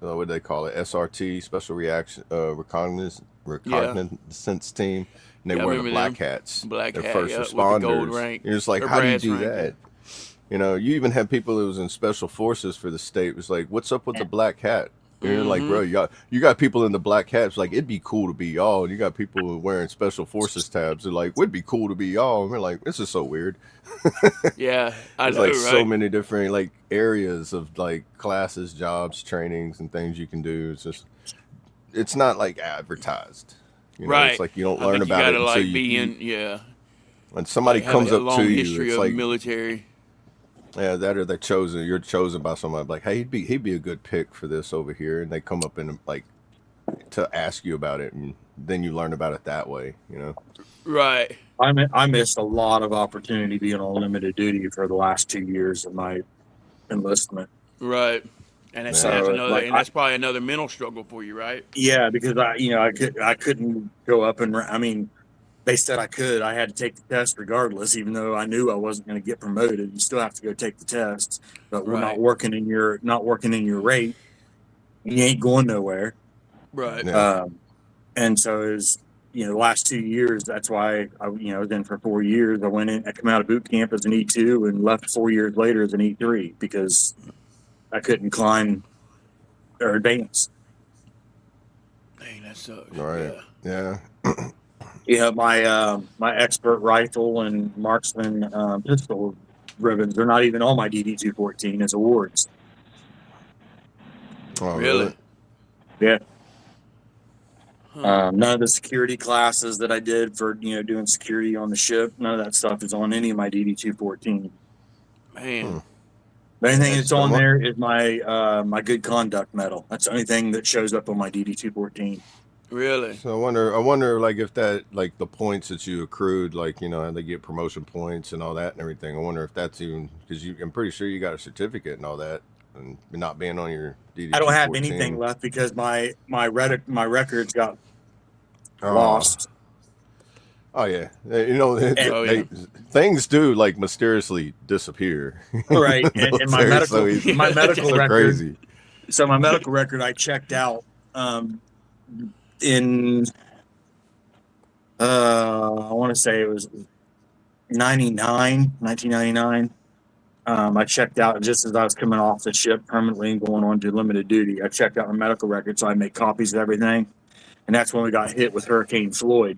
what do they call it? SRT, Special Reaction Reconnaissance team, and they Yeah, I wear the remember black them. hats. Black They're hat, first yeah, with the responders. gold rank. You're just like, Or how do you brass do rank, yeah. that? You know, you even had people who was in special forces for the state. It was like, what's up with the black hat? And you're like, bro, y'all, you got people in the black hats. Like, it'd be cool to be y'all. And you got people wearing special forces tabs. They're like, it'd be cool to be y'all. And we're like, this is so weird. Yeah, I There's know, like right? so many different like areas of like classes, jobs, trainings, and things you can do. It's just, it's not like advertised. You know, Right. it's like you don't I learn think you about gotta it until like be you, in, yeah. when somebody Like have comes a up long to you. history It's of like, military. yeah, that or they're chosen. You're chosen by somebody like, hey, he'd be a good pick for this over here, and they come up and like to ask you about it, and then you learn about it that way. You know, Right. I missed a lot of opportunity being on limited duty for the last 2 years of my enlistment. Right. And that's, Yeah. that's So another, like and that's probably another mental struggle for you, right? yeah, because I couldn't go up and I mean, they said I could. I had to take the test regardless, even though I knew I wasn't going to get promoted. You still have to go take the test, but we're Right. not working in your rate. You ain't going nowhere. Right. yeah. And so it was, the last 2 years. That's why then for 4 years I went in. I come out of boot camp as an E2 and left 4 years later as an E3 because I couldn't climb or advance. Dang, that sucks. Right. Yeah. Yeah. Yeah, my expert rifle and marksman pistol ribbons are not even on my DD 214 as awards. Oh, Really? Yeah. Huh. None of the security classes that I did for doing security on the ship, none of that stuff is on any of my DD 214. Man. The only thing That's that's on dumb. there is my good conduct medal. That's the only thing that shows up on my DD 214. Really? So I wonder, like if that, like the points that you accrued, like how they get promotion points and all that and everything. I wonder if that's even because I'm pretty sure you got a certificate and all that, and not being on your DD. I don't have anything left because my records got Oh, lost. oh yeah, Oh, yeah. things do like mysteriously disappear. Right, and my Military, so medical easy. my medical So record. crazy. So my medical record, I checked out in I want to say it was 1999. I checked out just as I was coming off the ship permanently and going on to limited duty. I checked out my medical record, so I made copies of everything, and that's when we got hit with Hurricane Floyd.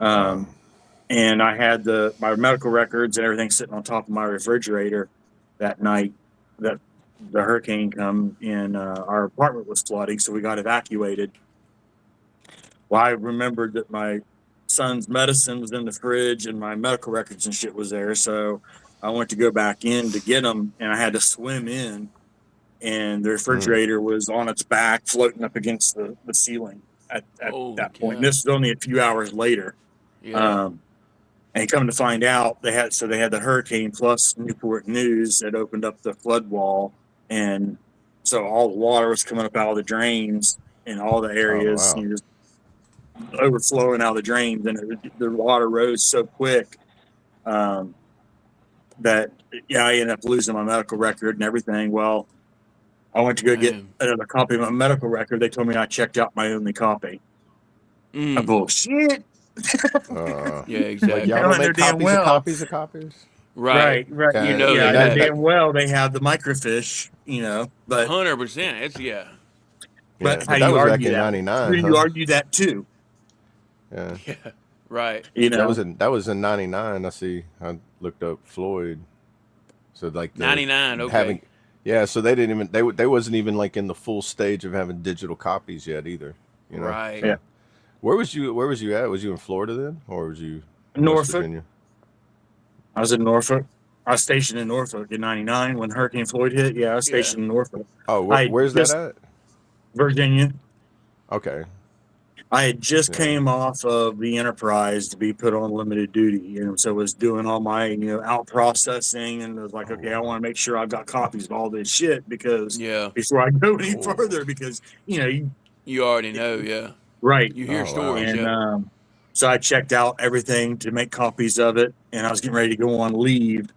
And I had my medical records and everything sitting on top of my refrigerator that night that the hurricane come in. Our apartment was flooding, so we got evacuated. Well, I remembered that my son's medicine was in the fridge and my medical records and shit was there. So I went to go back in to get them, and I had to swim in, and the refrigerator was on its back, floating up against the ceiling at Oh, that point. God. This was only a few hours later. Yeah. And come to find out, they had the hurricane plus Newport News that opened up the flood wall, and so all the water was coming up out of the drains in all the areas, wow. just overflowing out of the drains, and the water rose so quick that I ended up losing my medical record and everything. Well, I went to go get Man. another copy of my medical record. They told me I checked out my only copy. Mm. Bullshit. Yeah, exactly. y'all Hell, don't they're make damn copies well. of copies of copies. Right. Right. Yeah, You know yeah, they I know had damn well they have the microfiche, but 100%. It's Yeah, how but do that you was back argue in that? '99. How do you argue that too? Yeah, yeah. Right. that was in '99. I see. I looked up Floyd. So like 99. Okay. having, yeah. So they didn't even they wasn't even like in the full stage of having digital copies yet either. Right. Yeah. Where was you at? Was you in Florida then, or was you in West Norfolk. Virginia? I was in Norfolk. I was stationed in Norfolk in '99 when Hurricane Floyd hit. Yeah, I was stationed in Norfolk. Oh, where's that at? Virginia. Okay. I had just Yeah. came off of the Enterprise to be put on limited duty, and so was doing all my out processing, and was like, okay, I want to make sure I've got copies of all this shit because Yeah. before I go any Oh. further, because You already know. Yeah. right. You hear Oh, wow. stories. And Yeah. so I checked out everything to make copies of it, and I was getting ready to go on leave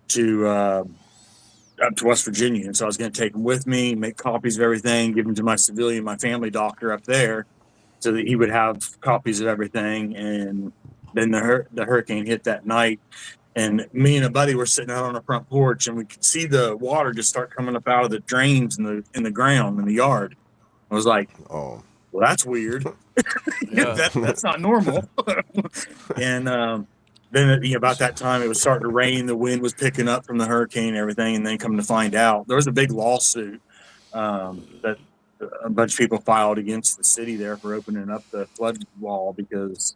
to up to West Virginia, and so I was going to take them with me, make copies of everything, give them to my family doctor up there, so that he would have copies of everything. And then the hurricane hit that night, and me and a buddy were sitting out on the front porch, and we could see the water just start coming up out of the drains in the ground in the yard. I was like, Oh, well, that's weird. Yeah. That's not normal. And then about that time, it was starting to rain. The wind was picking up from the hurricane and everything. And then come to find out, there was a big lawsuit that a bunch of people filed against the city there for opening up the flood wall because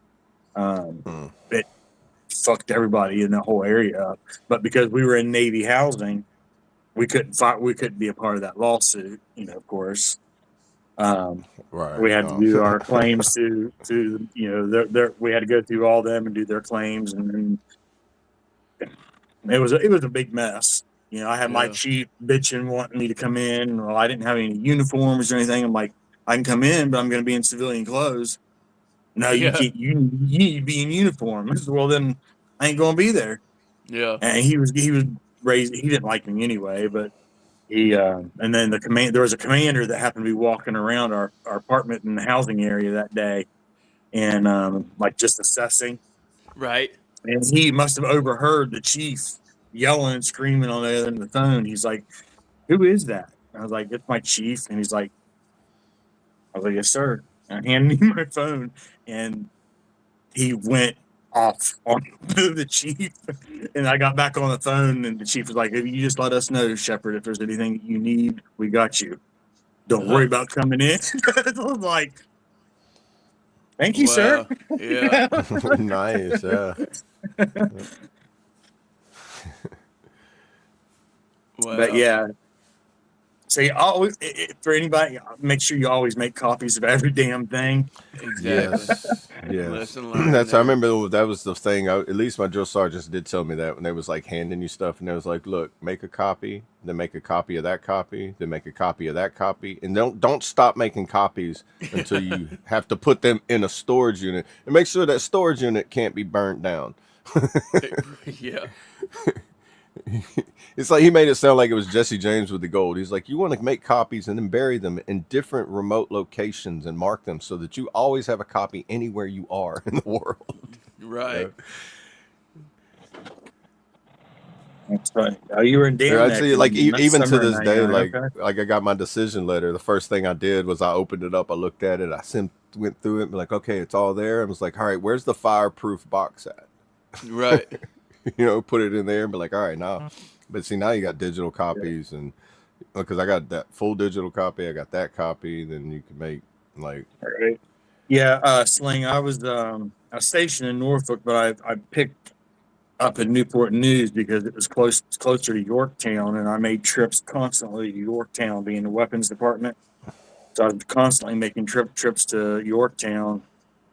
it fucked everybody in the whole area up. But because we were in Navy housing, we couldn't be a part of that lawsuit, of course. right. We had to Oh. do our claims to we had to go through all them and do their claims, and it was a big mess. I had my Yeah. chief bitching, wanting me to come in. Well, I didn't have any uniforms or anything. I'm like, I can come in, but I'm going to be in civilian clothes. No, you Yeah. can't. You need to be in uniform. I said, well, then I ain't going to be there. Yeah. And he was raised. He didn't like me anyway, but he and then there was a commander that happened to be walking around our apartment in the housing area that day, and like just assessing. Right. And he must have overheard the chief yelling and screaming on the other end of the phone. He's like, "Who is that?" And I was like, "It's my chief." And he's like, "I was like, yes, sir." And I handed him my phone, and he went off on the chief. And I got back on the phone, and the chief was like, "You just let us know, Shepard, if there's anything you need, we got you. Don't worry about coming in." I was like, "Thank you, sir." Yeah. Nice. Yeah. Wow. But yeah. So you always, for anybody, make sure you always make copies of every damn thing. Exactly. Yes. Yes. Lesson learned. That's. I there. remember that was the thing. At least my drill sergeants did tell me that when they was like handing you stuff, and they was like, "Look, make a copy, then make a copy of that copy, then make a copy of that copy, and don't stop making copies until you have to put them in a storage unit, and make sure that storage unit can't be burnt down." Yeah. It's like he made it sound like it was Jesse James with the gold. He's like, you want to make copies and then bury them in different remote locations and mark them so that you always have a copy anywhere you are in the world. Right. That's right. Oh, you were in Yeah, damn. I'd say, like even to this day, like okay. I got my decision letter. The first thing I did was I opened it up, I looked at it, went through it, and be like, okay, it's all there. I was like, all right, where's the fireproof box at? Right. Put it in there and be like, all right, now. But see, now you got digital copies, and because I got that full digital copy, I got that copy. Then you can make like, Right. Yeah, Sling. I was stationed in Norfolk, but I picked up in Newport News because it was closer to Yorktown, and I made trips constantly to Yorktown, being the weapons department. So I was constantly making trips to Yorktown,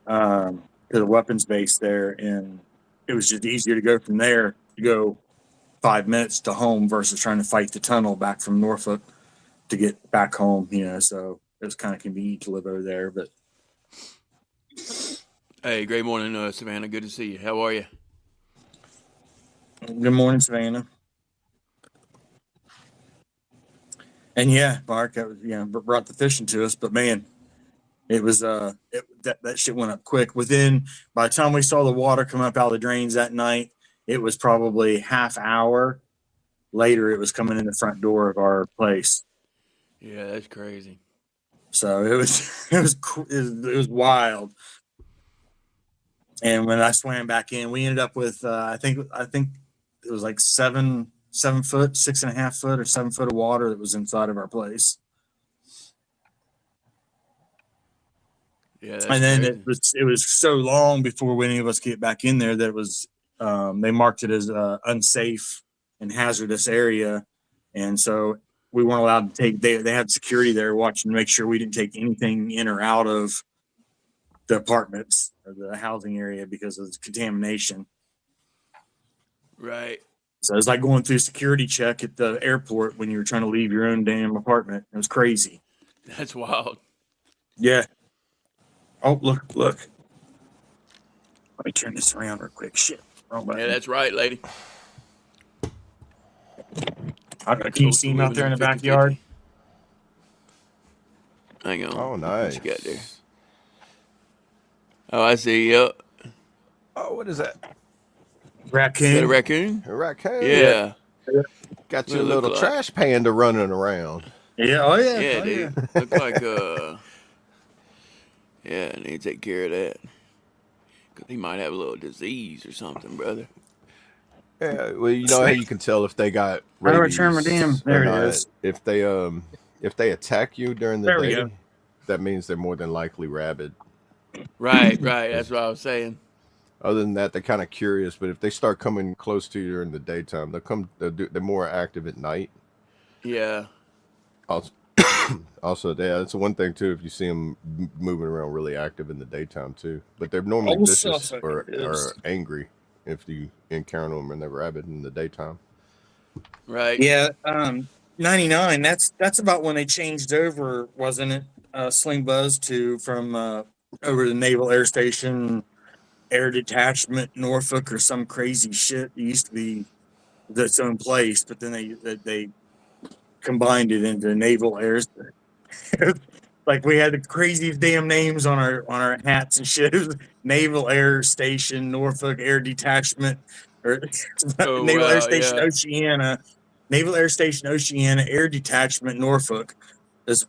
to the weapons base there, and it was just easier to go from there to go 5 minutes to home versus trying to fight the tunnel back from Norfolk to get back home. So it was kind of convenient to live over there. But Hey, great morning, Savannah. Good to see you. How are you? good morning, Savannah. And yeah, Mark, that was, brought the fishing to us. But man, it was that shit went up quick. By the time we saw the water come up out of the drains that night, it was probably half hour later. It was coming in the front door of our place. Yeah, that's crazy. So it was wild. And when I swam back in, we ended up with I think it was like 7 foot, 6.5 foot, or 7 foot of water that was inside of our place. Yeah, that's And then crazy. it was so long before any of us get back in there that it was they marked it as unsafe and hazardous area, and so we weren't allowed to take. They had security there watching to make sure we didn't take anything in or out of the apartments or the housing area because of the contamination. Right. So it's like going through security check at the airport when you were trying to leave your own damn apartment. It was crazy. That's wild. Yeah. Oh, look. Let me turn this around real quick. Shit. Wrong button. Yeah, that's right, lady. Can you see him out there in the backyard? Hang on. oh, nice. What you got there? Oh, I see. Yep. Oh, what is that? Is that a Raccoon. raccoon? A raccoon? Yeah. Yeah. Got What your it look little like? trash panda running around. Yeah. Oh yeah. Yeah, Oh yeah. dude. Look like yeah, I need to take care of that. Cause he might have a little disease or something, brother. Yeah, well, you know how you can tell if they got How do I turn my damn? rabies or There it not. is. If they attack you during the There we go. day, that means they're more than likely rabid. Right, right. That's what I was saying. Other than that, they're kind of curious. But if they start coming close to you during the daytime, they're more active at night. Yeah. Also, also, yeah, that's one thing too. If you see them moving around really active in the daytime too, but they're normally Old vicious Suffolk or is. angry if you encounter them and they're rabid in the daytime. Right. Yeah. 99. That's about when they changed over, wasn't it? Sling Buzz to from over to Naval Air Station Air Detachment Norfolk or some crazy shit. It used to be its own place, but then they combined it into Naval Air. Like we had the craziest damn names on our hats and shit. It was Naval Air Station Norfolk Air Detachment or Oh Naval Air wow. Station Yeah. Oceana. Naval Air Station Oceana Air Detachment Norfolk is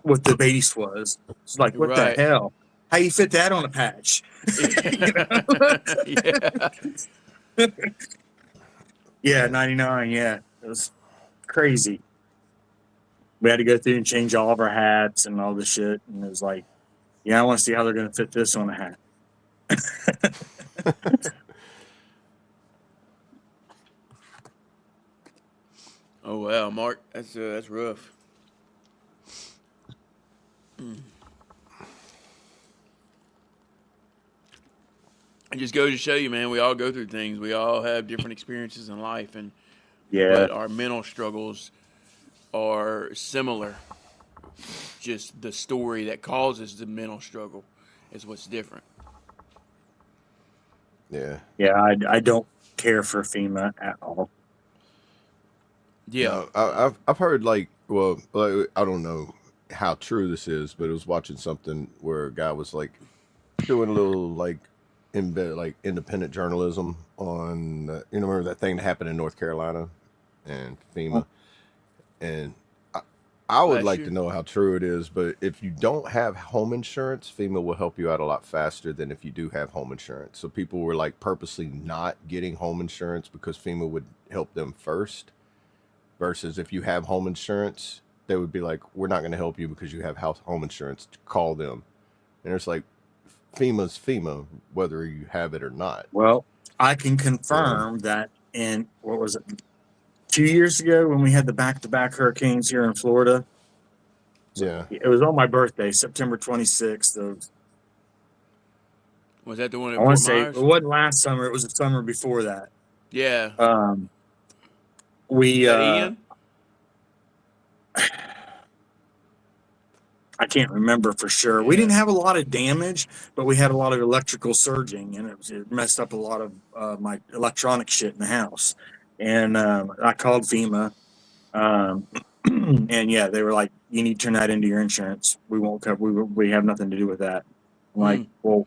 what the base was. It's like, what the Right. hell? How you fit that on a patch? You know? Yeah. Yeah, 99. Yeah, it was crazy. We had to go through and change all of our hats and all the shit. And it was like, yeah, I want to see how they're going to fit this on a hat. Oh wow, Mark. That's rough. It just goes to show you, man. We all go through things. We all have different experiences in life, Yeah, but our mental struggles are similar. Just the story that causes the mental struggle is what's different. Yeah. yeah, I don't care for FEMA at all. Yeah. No, I've heard like I don't know how true this is, but I was watching something where a guy was like doing a little like like independent journalism on remember that thing that happened in North Carolina and FEMA, and I would Last like to year. know how true it is, but if you don't have home insurance, FEMA will help you out a lot faster than if you do have home insurance. So people were like purposely not getting home insurance because FEMA would help them first versus if you have home insurance, they would be like, we're not going to help you because you have home insurance. Call them. And it's like, FEMA's FEMA, whether you have it or not. Well, I can Yeah. confirm that in what was it, 2 years ago when we had the back-to-back hurricanes here in Florida. So Yeah. it was on my birthday, September 26th. Was that the one I at want to Fort say it Myers? wasn't last summer; it was the summer before that. Yeah. We Was that Ian? I can't remember for sure. We Yeah. didn't have a lot of damage, but we had a lot of electrical surging, and it messed up a lot of my electronic shit in the house. And I called FEMA, and yeah, they were like, "You need to turn that into your insurance. We won't cover. We have nothing to do with that." I'm like, well,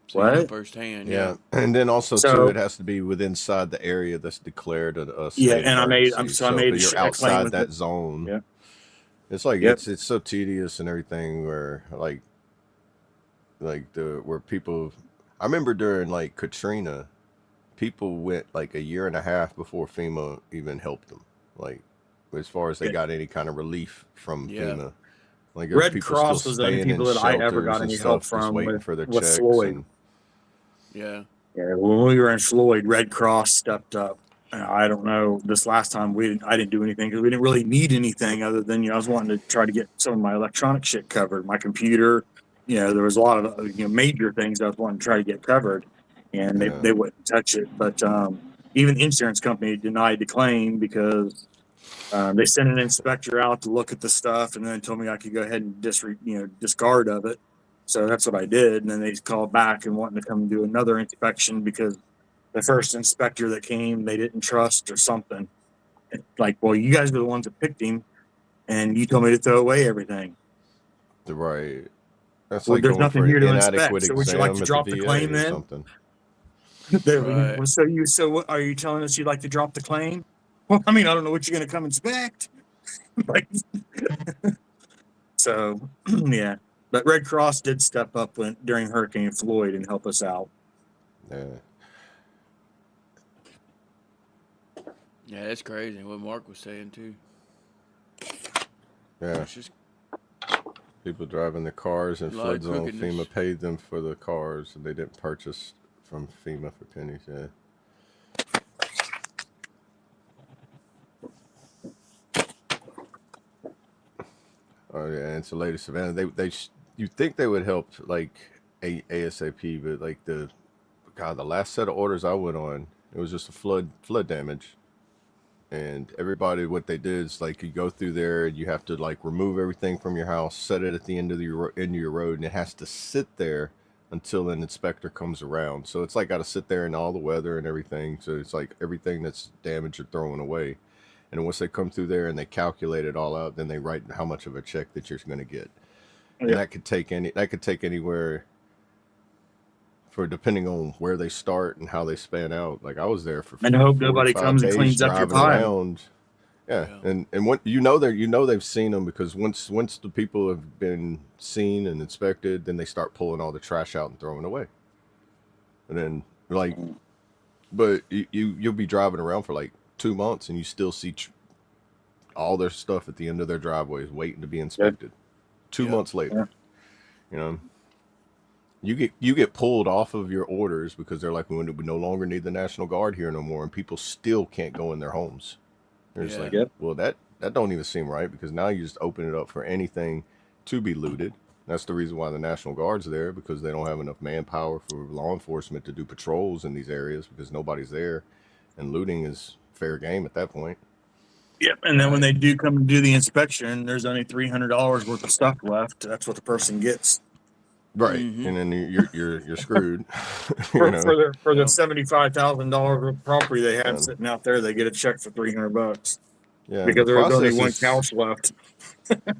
So you know what? firsthand. Yeah. Yeah. And then also, too, So it has to be within inside the area that's declared a yeah, state and I made emergency. I So if made you're a claim outside with it. that zone, Yeah. it's like Yep. it's so tedious and everything where where people I remember during like Katrina, people went like a year and a half before FEMA even helped them. Like as far as they Yeah. got any kind of relief from Yeah. FEMA. Like there was Red people still Cross was the only staying in people that I ever shelters got and any help stuff, just from waiting for their with checks. Floyd. And Yeah. Yeah, when we were in Floyd, Red Cross stepped up. I don't know. This last time I didn't do anything because we didn't really need anything other than I was wanting to try to get some of my electronic shit covered, my computer. There was a lot of major things I was wanting to try to get covered, and yeah, they wouldn't touch it. But even the insurance company denied the claim because they sent an inspector out to look at the stuff, and then told me I could go ahead and discard of it. So that's what I did, and then they called back and wanted to come do another inspection because the first inspector that came they didn't trust or something. Like, well, you guys are the ones that picked him, and you told me to throw away everything. right. That's Well, like there's going nothing for an here to inadequate inspect. So would you like exam to at the drop the claim VA or then? something. There we go. Right. Well, so what, are you telling us you'd like to drop the claim? Well, I mean, I don't know what you're going to come inspect. Like, so, yeah. But Red Cross did step up during Hurricane Floyd and help us out. Yeah. Yeah, that's crazy. What Mark was saying too. Yeah. It's just People driving their cars in a lot flood of zone. crookedness. FEMA paid them for the cars, and they didn't purchase from FEMA for pennies. Yeah. Oh yeah, and it's the latest event. You think they would help like ASAP, but like the last set of orders I went on, it was just a flood damage. And everybody, what they did is like you go through there and you have to like remove everything from your house, set it at the end of your road, and it has to sit there until an inspector comes around. So it's like got to sit there in all the weather and everything. So it's like everything that's damaged or thrown away. And once they come through there and they calculate it all out, then they write how much of a check that you're going to get. And Yep. that could take anywhere for depending on where they start and how they span out. Like I was there for And I hope 4 to nobody 5 comes and days cleans up your driving pile. around. Yeah. Yeah. And what they've seen them, because once the people have been seen and inspected, then they start pulling all the trash out and throwing away. And then like, but you'll be driving around for like 2 months and you still see all their stuff at the end of their driveways waiting to be inspected. 2 Yeah. months later, you know, you get pulled off of your orders because they're like, we no longer need the National Guard here no more, and people still can't go in their homes. They're just Yeah. like, Yep. well, that don't even seem right, because now you just open it up for anything to be looted. That's the reason why the National Guard's there, because they don't have enough manpower for law enforcement to do patrols in these areas because nobody's there, and looting is fair game at that point. Yep. And then when they do come and do the inspection, there's only $300 worth of stuff left. That's what the person gets. Right, Mhm. and then you're screwed. For the $75,000 worth of property they had Yeah. sitting out there, they get a check for $300 Yeah, because there was only process one is- couch left.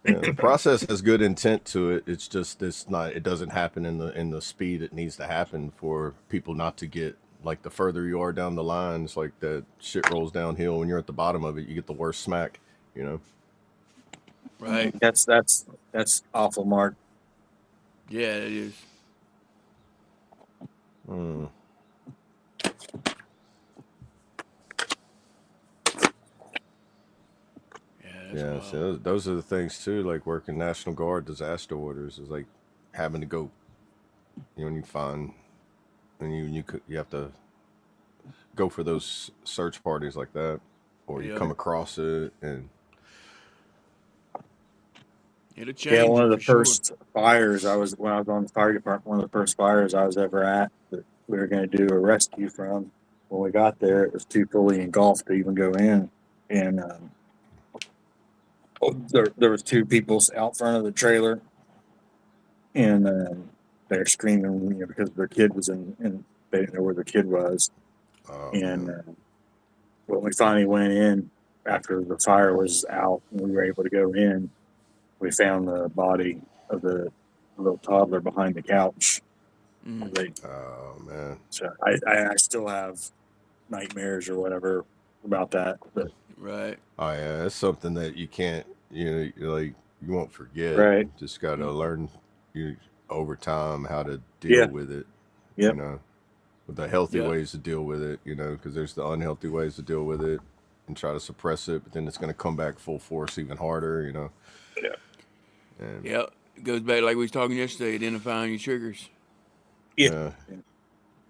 Yeah, the process has good intent to it. It's just it doesn't happen in the speed it needs to happen for people not to get, like, the further you are down the line, it's like that shit rolls downhill. When you're at the bottom of it, you get the worst smack, you know. Right. That's awful, Mark. Yeah, it is. Hmm. That's Yeah, wild. so those are the things too, like working National Guard disaster orders is like having to go, when you find, and you have to go for those search parties like that, or you Yeah. come across it, and It'll change. Yeah, one of the for sure. first fires when I was on the fire department, one of the first fires I was ever at that we were going to do a rescue from. When we got there, it was too fully engulfed to even go in, and there was 2 people out front of the trailer, and they're screaming, because their kid was in, and they didn't know where the kid was. And when we finally went in after the fire was out and we were able to go in, we found the body of the little toddler behind the couch. Mhm. oh man, So I still have nightmares or whatever about that. But Right. oh yeah, it's something that you can't, you won't forget. Right. Just got to learn over time how to deal Yeah. with it. Yep. With the healthy Yeah. ways to deal with it, because there's the unhealthy ways to deal with it and try to suppress it, but then it's going to come back full force even harder, Yeah. And Yeah. It goes back like we was talking yesterday, identifying your triggers. yeah,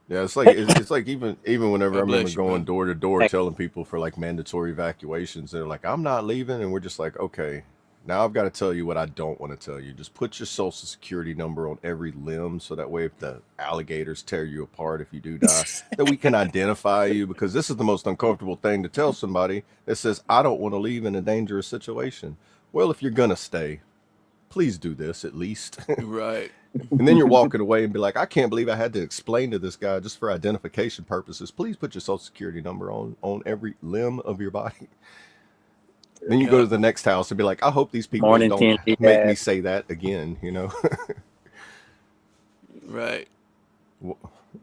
it's like even whenever God I remember bless you, going bud. door to door Hey. telling people for like mandatory evacuations, they're like, I'm not leaving, and we're just like, okay, now I've got to tell you what I don't want to tell you. Just put your social security number on every limb, so that way if the alligators tear you apart, if you do die, that we can identify you, because this is the most uncomfortable thing to tell somebody that says, I don't want to leave in a dangerous situation. Well, if you're gonna stay, please do this at least. Right. And then you're walking away and be like, I can't believe I had to explain to this guy just for identification purposes. Please put your social security number on every limb of your body. Then you go to the next house and be like, I hope these people Morning, don't TNT make me Dad. say that again, Right. Wha-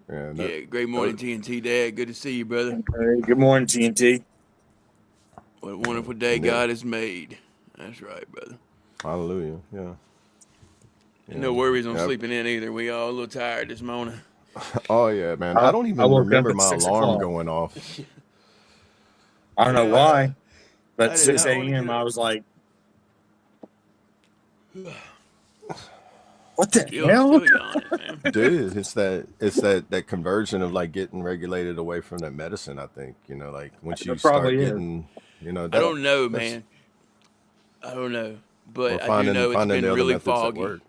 Yeah, Yeah. Great morning, TNT Dad. Good to see you, brother. Hey, good morning, TNT. What a wonderful day Yeah. God has made. That's right, brother. Hallelujah. Yeah. No worries on Yeah. sleeping in either. We all a little tired this morning. Oh yeah, man. I don't I even woke up remember at my 6 alarm o'clock. going off. I don't know Yeah. why, I but did 6 not want to a.m. get I up. was like, what the Still hell? yawning, man. Dude, it's that conversion of like getting regulated away from that medicine, I think. Like once you It start probably is. getting, I that don't know, that's man. I don't know, or but I do know it's finding been the other really methods that foggy. work.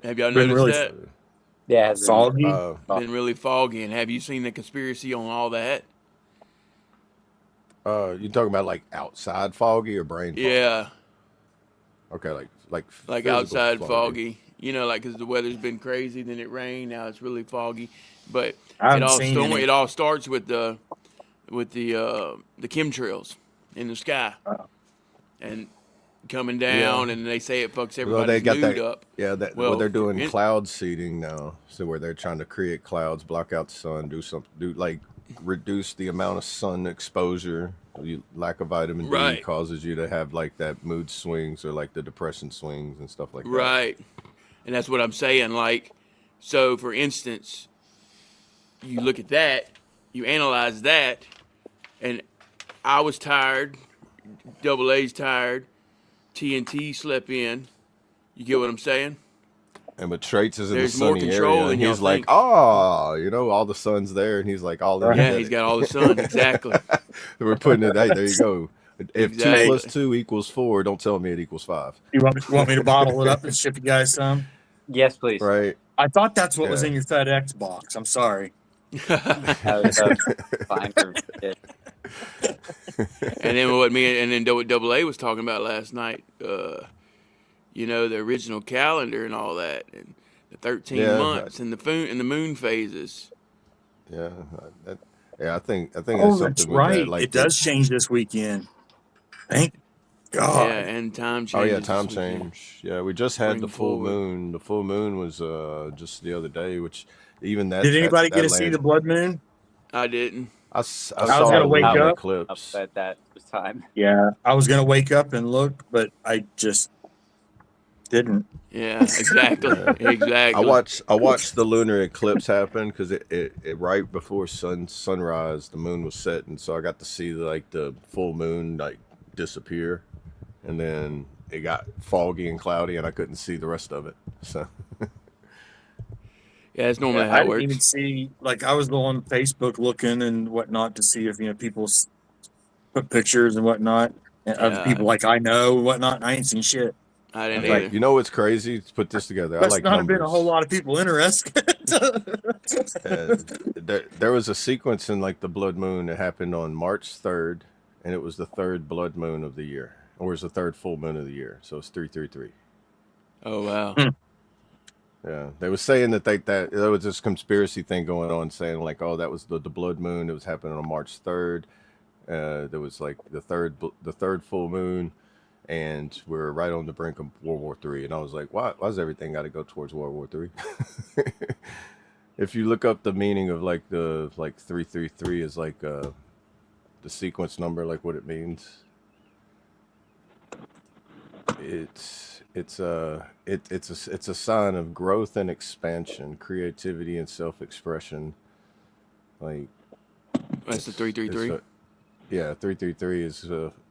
Have y'all Been noticed really that? Yeah, it has been. foggy. Been really foggy. And have you seen the conspiracy on all that? You talking about like outside foggy or brain fog? Yeah, Okay, like like physical outside foggy. foggy. Like because the weather's been crazy, then it rained. Now it's really foggy, but I haven't seen any. It all starts with the chemtrails in the sky and coming down, Yeah. and they say it fucks Well, they everybody's got mood that. up. Yeah, Well, they're doing cloud seeding now. So where they're trying to create clouds, block out the sun, reduce the amount of sun exposure. Lack of vitamin D right, causes you to have like that mood swings or like the depression swings and stuff like that. right, and that's what I'm saying. Like, so for instance, you look at that, you analyze that, and I was tired. Double A's tired. TNT slept in. You get what I'm saying? And but Traits is in the There's more sunny control area, than and y'all he's like, think. all the sun's there, and he's like all Right. Yeah, energetic. he's got all the sun. Exactly. We're putting it. Hey, there you go. If 2 Exactly. + 2 = 4, don't tell me it equals 5. You want me to bottle it up and ship you guys some? Yes, please. Right? I thought that's what was Yeah. in your FedEx box. I'm sorry. Fine for it. And then what Double A was talking about last night, the original calendar and all that, and the 13 Yeah, months and the moon phases. Yeah, I think Oh, it's that's something with right. that. Like It does change this weekend. Thank Yeah, God. and time Oh yeah, changes. time this weekend. change. Yeah, we just had the Spring full forward. moon. The full moon was just the other day, which even that Did anybody get that to see the land. blood moon? I didn't. I I saw was I was a gonna wake lunar up. eclipse. at that time. Yeah, I was gonna wake up and look, but I just didn't. Yeah, exactly. Yeah. I Exactly. watched the lunar eclipse happen because it right before sunrise, the moon was setting, so I got to see like the full moon like disappear, and then it got foggy and cloudy, and I couldn't see the rest of it. So Yeah, that's normally Yeah, how I it didn't even works. see. Like I was on Facebook looking and whatnot to see if people put pictures and whatnot of Yeah, people like I know and whatnot. And I ain't seen shit. I I didn't was like, either. you know what's crazy? To put this together, I must like not have been a whole numbers. lot of people interested. There was a sequence in like the blood moon that happened on March 3rd, and it was the third blood moon of the year, or it was the third full moon of the year. So it's 333. Oh wow. Yeah, they were saying that there was this conspiracy thing going on, saying like, oh, that was the blood moon. It was happening on March 3rd. There was like the third full moon, and we're right on the brink of World War III. And I was like, why's everything got to go towards World War III? If you look up the meaning of like the 333 is like the sequence number, like what it means. It's a sign of growth and expansion, creativity and self-expression. Like That's the it's 333. yeah, 333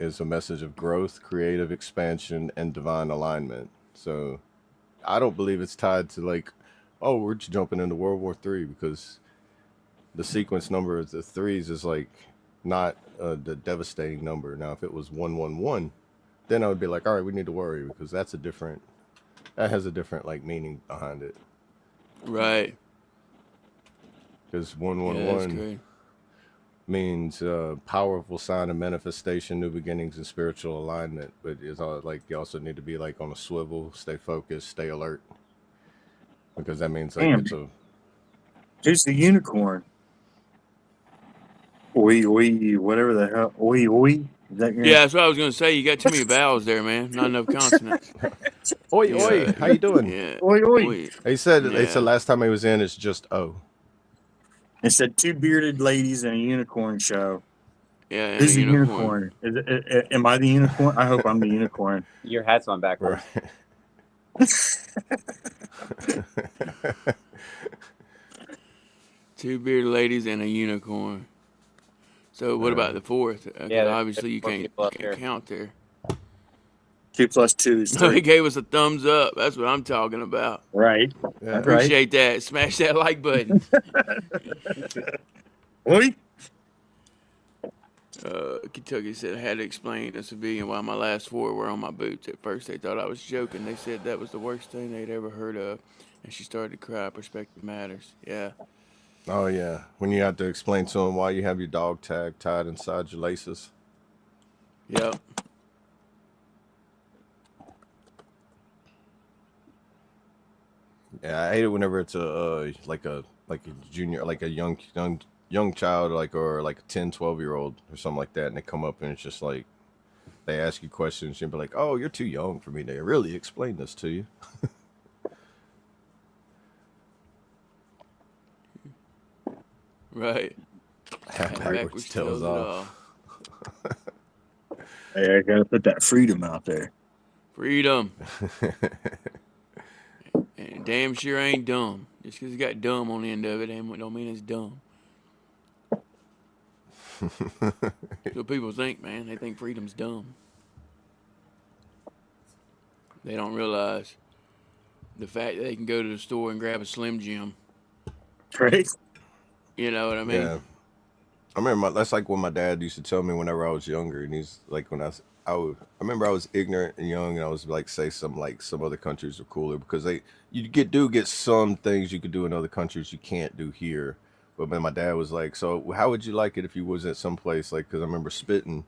is a message of growth, creative expansion, and divine alignment. So I don't believe it's tied to like, oh, we're jumping into World War III, because the sequence number of the threes is like not the devastating number. Now, if it was 111, then I would be like, all right, we need to worry, because that has a different like meaning behind it. Right. Because Yeah, that's 111 great. means powerful sign of manifestation, new beginnings, and spiritual alignment. But it's all like you also need to be like on a swivel, stay focused, stay alert, because that means like Damn. it's a Who's the unicorn? Oi, oi, whatever the hell. Oi, oi. Is that your Yeah, that's what I was gonna say. You got too many vowels there, man. Not enough consonants. Oi, Yeah, how you doing? yeah. Oi, oi. Oi. They said Yeah. last time he was in, it's just O. It said 2 bearded ladies and a unicorn show. Yeah, and a Who's the unicorn. unicorn? Am I the unicorn? I hope I'm the unicorn. Your hat's on backwards. Right. 2 bearded ladies and a unicorn. So what about the fourth? 'Cause Yeah, obviously you there's 4 can't, people up here. count there. 2 plus 2 is No, he 3. gave us a thumbs up. That's what I'm talking about. Right. Yeah. That's right. Appreciate that. Smash that like button. Oi. Kentucky said I had to explain to a civilian why my last 4 were on my boots. At first they thought I was joking. They said that was the worst thing they'd ever heard of. And she started to cry. Perspective matters. Yeah. Oh yeah, when you have to explain to him why you have your dog tag tied inside your laces. Yep. Yeah, I hate it whenever it's like a junior, like a young child, or like a 10, 12-year-old or something like that, and they come up and it's just like they ask you questions and be like, "Oh, you're too young for me to really explain this to you." Right. Backwards tails off. Hey, I gotta put that freedom out there. Freedom. And damn sure ain't dumb. Just because it got dumb on the end of it don't mean it's dumb. That's what people think, man. They think freedom's dumb. They don't realize the fact that they can go to the store and grab a Slim Jim. Right? You know what I mean? Yeah, I remember that's like what my dad used to tell me whenever I was younger, and he's like, I remember I was ignorant and young, and I was like, say some other countries are cooler because you get some things you could do in other countries you can't do here. But then my dad was like, so how would you like it if you was at some place, like, because I remember spitting,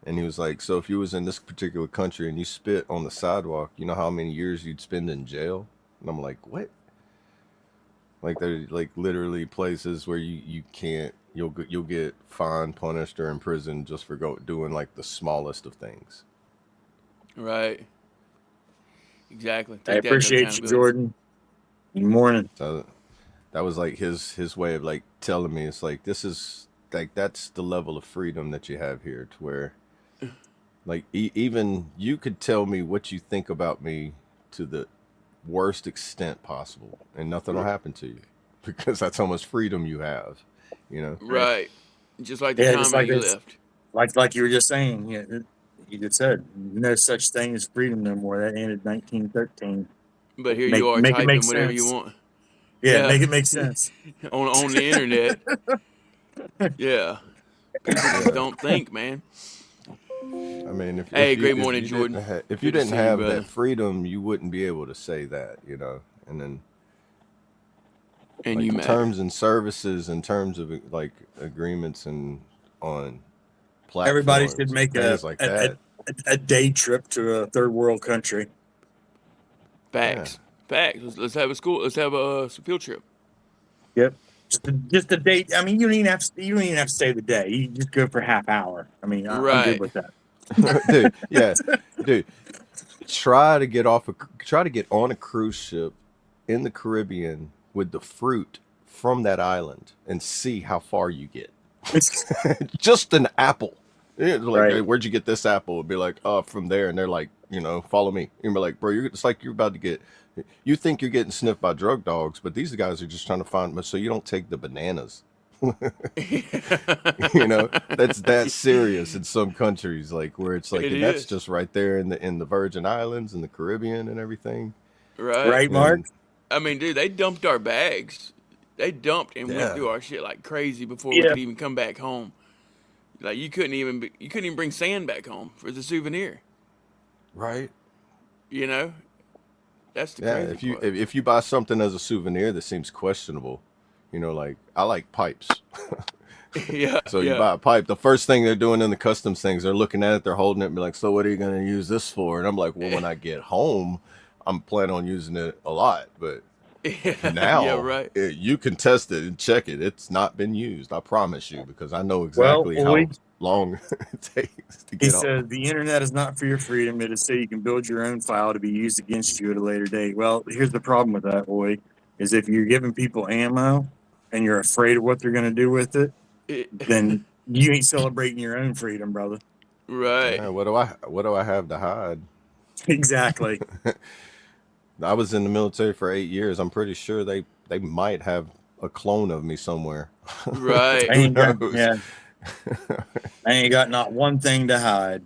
and he was like, so if you was in this particular country and you spit on the sidewalk, you know how many years you'd spend in jail? And I'm like, what? Like they're like literally places where you can't, you'll get fined, punished, or imprisoned just for doing like the smallest of things. Right. Exactly. I Take that appreciate you, accountability. Jordan. Good morning. So that was like his way of like telling me, it's like, this is like, that's the level of freedom that you have here, to where like even you could tell me what you think about me to the worst extent possible, and nothing will happen to you because that's how much freedom you have, you know? Right. Just like the Yeah, just comment like you this. left. Like you were just saying, you just said no such thing as freedom no more. That ended 1913. But here Make- you are make it typing make whatever you sense. want. Yeah, Yeah. make it make sense. on the internet. Yeah. People just don't think, man. I mean, Hey, if great you, morning, if you Jordan. Didn't if Good you to didn't see you, have brother. that freedom, you wouldn't be able to say that, you know. And then And like you matter. terms and services, in terms of like agreements and on platforms, Everybody should make things like that. a day trip to a third world country. Facts. Facts. Let's have a school. Let's have a field trip. Yep. Just a date. I mean, you don't even have to stay the day. You just go for half hour. I mean, I'm Right. good with that. Dude, yeah, dude. Try to get on a cruise ship in the Caribbean with the fruit from that island and see how far you get. Just an apple. It's like, Right. hey, where'd you get this apple? It'd be like, oh, from there. And they're like, follow me. And be like, bro, it's like you're about to get. You think you're getting sniffed by drug dogs, but these guys are just trying to find. So you don't take the bananas. That's that serious in some countries, like where it's like, It and that's is. just right there in the Virgin Islands and the Caribbean and everything. Right. Right, Mark? And- I mean, dude, they dumped our bags. They dumped and Yeah. went through our shit like crazy before we Yeah. could even come back home. Like you couldn't even bring sand back home as a souvenir. right. You know, that's the Yeah. crazy part. If you buy something as a souvenir that seems questionable, like I like pipes. Yeah. So you yeah. buy a pipe. The first thing they're doing in the customs things, they're looking at it, they're holding it, and be like, "So what are you going to use this for?" And I'm like, "Well, when I get home, I'm planning on using it a lot, but now yeah, right. you can test it and check it. It's not been used. I promise you, because I know exactly Well, long it takes to He get off. says the internet is not for your freedom. It is so you can build your own file to be used against you at a later date. Well, here's the problem with that, boy, is if you're giving people ammo and you're afraid of what they're going to do with it, then you ain't celebrating your own freedom, brother. Right. Yeah, what do I have to hide? Exactly. I was in the military for 8 years. I'm pretty sure they might have a clone of me somewhere. Right. I Who ain't got, knows? yeah, I ain't got not one thing to hide.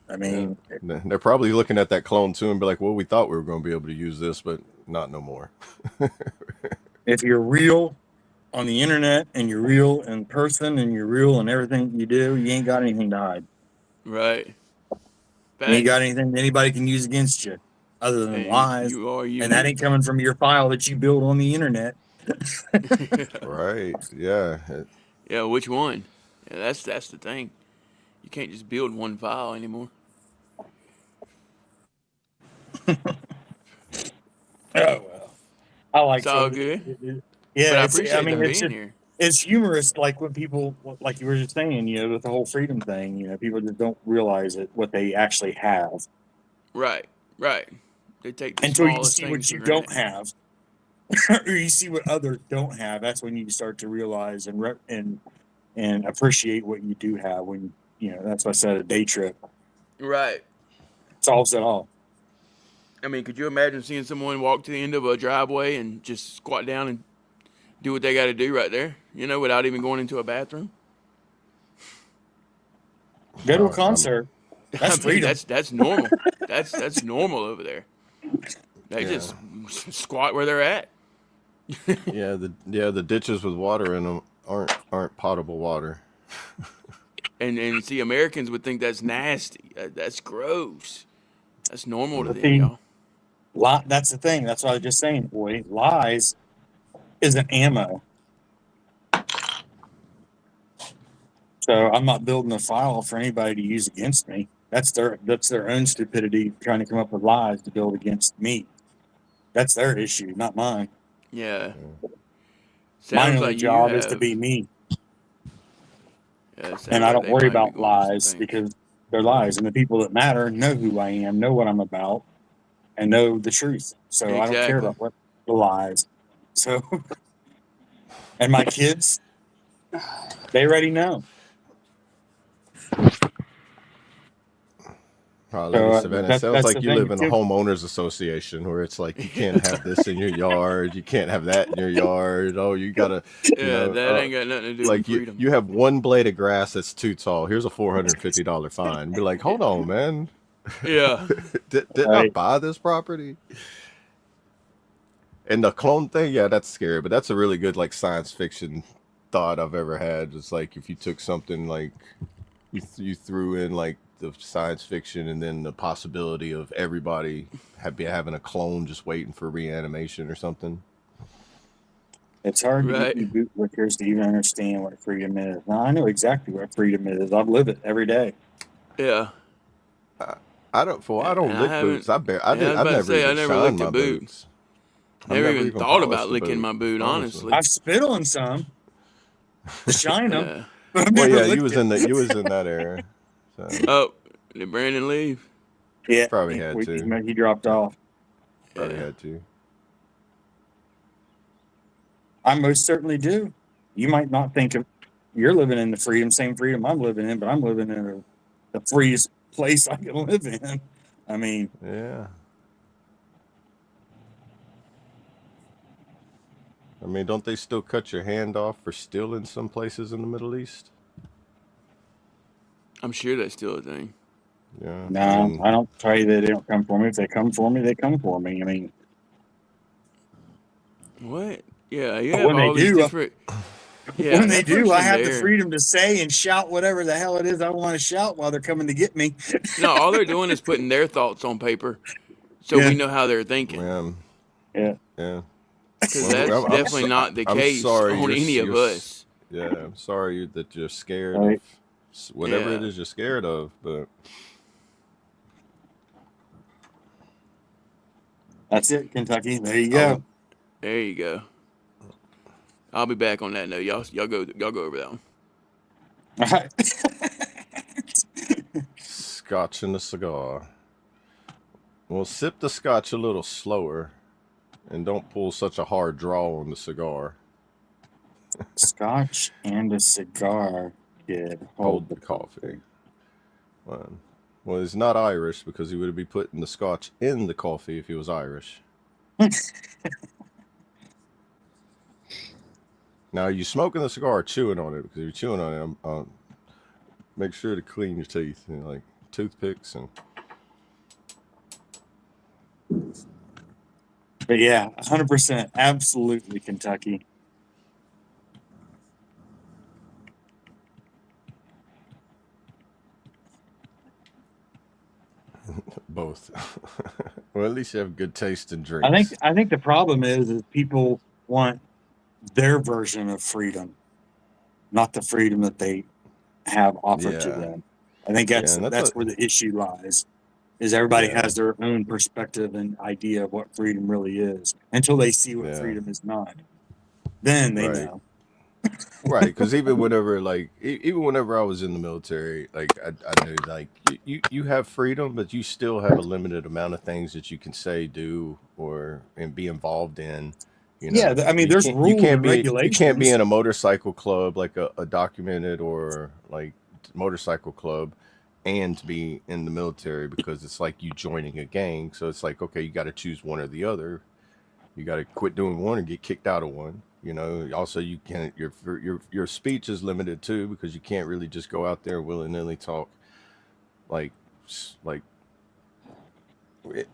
I mean, They're probably looking at that clone too and be like, well, we thought we were going to be able to use this, but not no more. if you're real on the internet and you're real in person and you're real in everything you do, you ain't got anything to hide. Right. You ain't got anything that anybody can use against you other than And lies. you are And that ain't unique. coming from your file that you build on the internet. Right. Yeah. Yeah, which one? Yeah, that's the thing. You can't just build one file anymore. Oh, well. I like It's all it. good. Yeah, But I it's, I appreciate mean, them it's being just, here. it's humorous, like when people, like you were just saying, you know, with the whole freedom thing, you know, people just don't realize it, what they actually have Right. Right. They take the until you smallest see things what for you don't granted. have, or you see what others don't have. That's when you start to realize and appreciate what you do have. When you know, that's why I said a day trip Right. solves it all. I mean, could you imagine seeing someone walk to the end of a driveway and just squat down and do what they got to do right there, you know, without even going into a bathroom? Go to a I'm- concert. That's I mean, freedom. that's normal. That's normal over there. They Yeah. just squat where they're at. the ditches with water in them aren't potable water. And see, Americans would think that's nasty. That's gross. That's normal to But them, y'all. that's the thing. That's what I was just saying, boy. Lies isn't ammo. So I'm not building a file for anybody to use against me. That's their own stupidity trying to come up with lies to build against me. That's their issue, not mine. Yeah. My Sounds only like you job is to have. be me, Yeah, it sounds and I like don't they worry might be about going through some lies things. because they're lies, and the people that matter know who I am, know what I'm about, and know the truth. So I don't care Exactly. about what the lies. So, and my kids, they already know. So Savannah, it sounds that's the like you thing live in a too. homeowners association where it's like you can't have this in your yard, you can't have that in your yard. Oh, you gotta, Yeah, that ain't got nothing to do with like freedom. you have one blade of grass that's too tall. Here's a $450 fine. Be like, hold on, man. Yeah. Didn't I buy this property? And the clone thing, yeah, that's scary, but that's a really good like science fiction thought I've ever had. It's like if you took something like you threw in like the science fiction and then the possibility of everybody having a clone just waiting for reanimation or something. It's hard to get you bootlickers to even understand what freedom is. Now I know exactly what freedom is. I live it every day. Yeah. I don't And lick boots. I was I've about to never say, I even never shined licked a my boot. boots. Never even thought about polished a licking boot, my boot, honestly. I've spit on some to shine them, Yeah. but I've Well, never yeah, you licked was it. you was in that era. So Oh, did Brandon leave? Yeah, probably had to. He dropped off. Probably Yeah. had to. I most certainly do. You might not think of you're living in the same freedom I'm living in, but I'm living in the freest place I can live in. I mean, Yeah. I mean, don't they still cut your hand off for stealing some places in the Middle East? I'm sure that's still a thing. Yeah. no, I don't tell you that they don't come for me. If they come for me, they come for me. I mean, What? Yeah, you But have when they all these do, different. Yeah, when they that do, I person have the there- freedom to say and shout whatever the hell it is I want to shout while they're coming to get me. No, all they're doing is putting their thoughts on paper, so Yeah. we know how they're thinking. Yeah. Yeah. Because Well, that's definitely not the case on any of us. Yeah, I'm sorry that you're scared Right. of whatever it Yeah. is you're scared of, but That's it, Kentucky. There you go. There you go. I'll be back on that note. Y'all go over that one. All right. Scotch and the cigar. Well, sip the scotch a little slower, and don't pull such a hard draw on the cigar. Scotch and a cigar, kid. Hold the coffee. Well, he's not Irish because he would be putting the scotch in the coffee if he was Irish. Now, are you smoking the cigar or chewing on it? Because if you're chewing on it, make sure to clean your teeth, like toothpicks and. But yeah, 100%, absolutely Kentucky. Both. Well, at least you have good taste in drinks. I think the problem is people want their version of freedom, not the freedom that they have offered to them. I think that's where the issue lies. Is everybody has their own perspective and idea of what freedom really is until they see what freedom is not. Then they know. Right, because even whenever I was in the military, like I knew like you have freedom, but you still have a limited amount of things that you can say, do, and be involved in. You know? Yeah, I mean, there's rules and regulations. You can't be in a motorcycle club, like a documented or like motorcycle club, and be in the military because it's like you joining a gang. So it's like, okay, you got to choose one or the other. You got to quit doing one and get kicked out of one. You know, also you can't, your speech is limited too, because you can't really just go out there willy-nilly talk like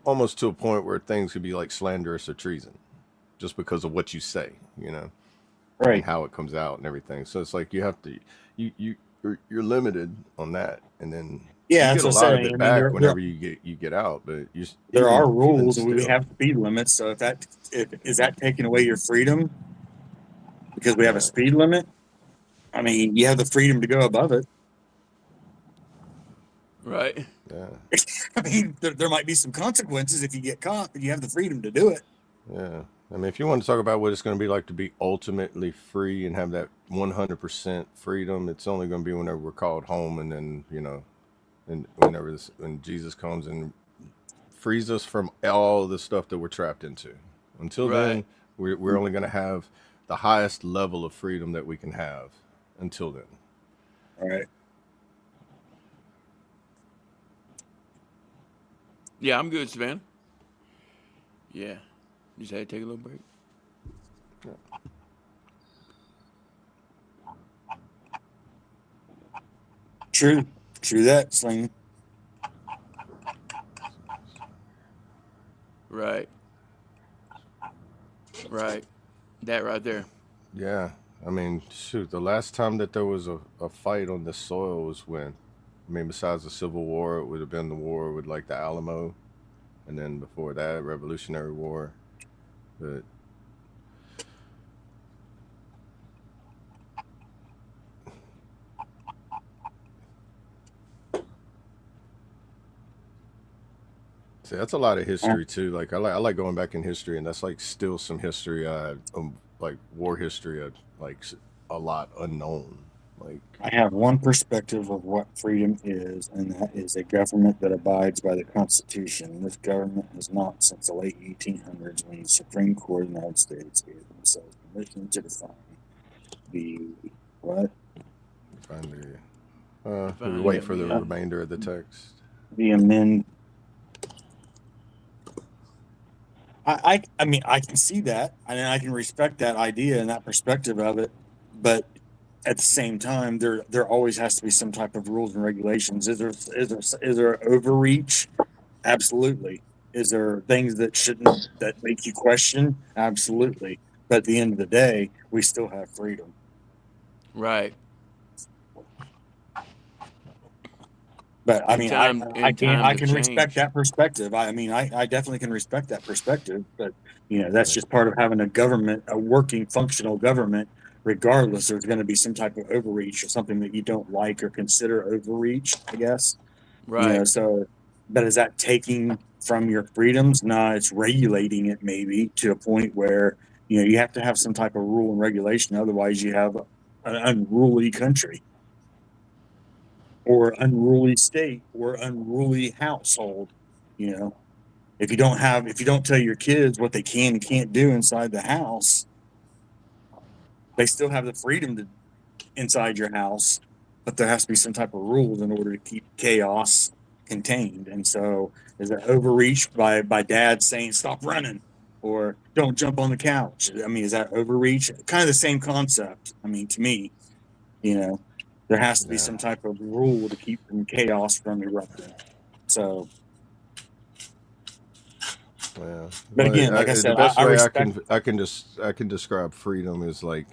almost to a point where things could be like slanderous or treason just because of what you say, you know, right, and how it comes out and everything. So it's like you have to, you're limited on that, and then you get a lot of it back whenever you get out. But there are rules, and we have speed limits. So is that taking away your freedom? Because we have a speed limit. I mean, you have the freedom to go above it. Right. Yeah. I mean, there might be some consequences if you get caught, but you have the freedom to do it. Yeah. I mean, if you want to talk about what it's going to be like to be ultimately free and have that 100% freedom, it's only going to be whenever we're called home, and then, you know, and when Jesus comes and frees us from all the stuff that we're trapped into. Until then, we're only going to have the highest level of freedom that we can have until then. All right. Yeah, I'm good, Savannah. Yeah. Just had to take a little break. Yeah. True that, Sling. Right. That right there. Yeah. I mean, shoot, the last time that there was a fight on this soil was when? I mean, besides the Civil War, it would have been the war with like the Alamo. And then before that, Revolutionary War. But see, that's a lot of history too. Like I like going back in history, and that's like still some history. Like war history, like a lot unknown. Like I have one perspective of what freedom is, and that is a government that abides by the Constitution. This government has not since the late 1800s, when the Supreme Court of the United States gave themselves permission to define the what? Find the wait for the remainder of the text. The amend. I mean, I can see that, and I can respect that idea and that perspective of it, but at the same time, there always has to be some type of rules and regulations. Is there overreach? Absolutely. Is there things that make you question? Absolutely. But at the end of the day, we still have freedom. Right. But I mean, I can respect that perspective. I mean, I definitely can respect that perspective. But you know, that's just part of having a government, a working, functional government. Regardless, there's going to be some type of overreach or something that you don't like or consider overreach, I guess. Right. You know, so, but is that taking from your freedoms? No, it's regulating it maybe to a point where, you know, you have to have some type of rule and regulation. Otherwise, you have an unruly country. or unruly state or unruly household. You know, if you don't tell your kids what they can and can't do inside the house, they still have the freedom to inside your house, but there has to be some type of rules in order to keep chaos contained. And so, is it overreach by dad saying stop running or don't jump on the couch? I mean, is that overreach? Kind of the same concept. I mean, to me, you know, there has to be Yeah. some type of rule to keep from chaos from erupting. So, Yeah. but again, like I The said, best I way respect. I can describe freedom is like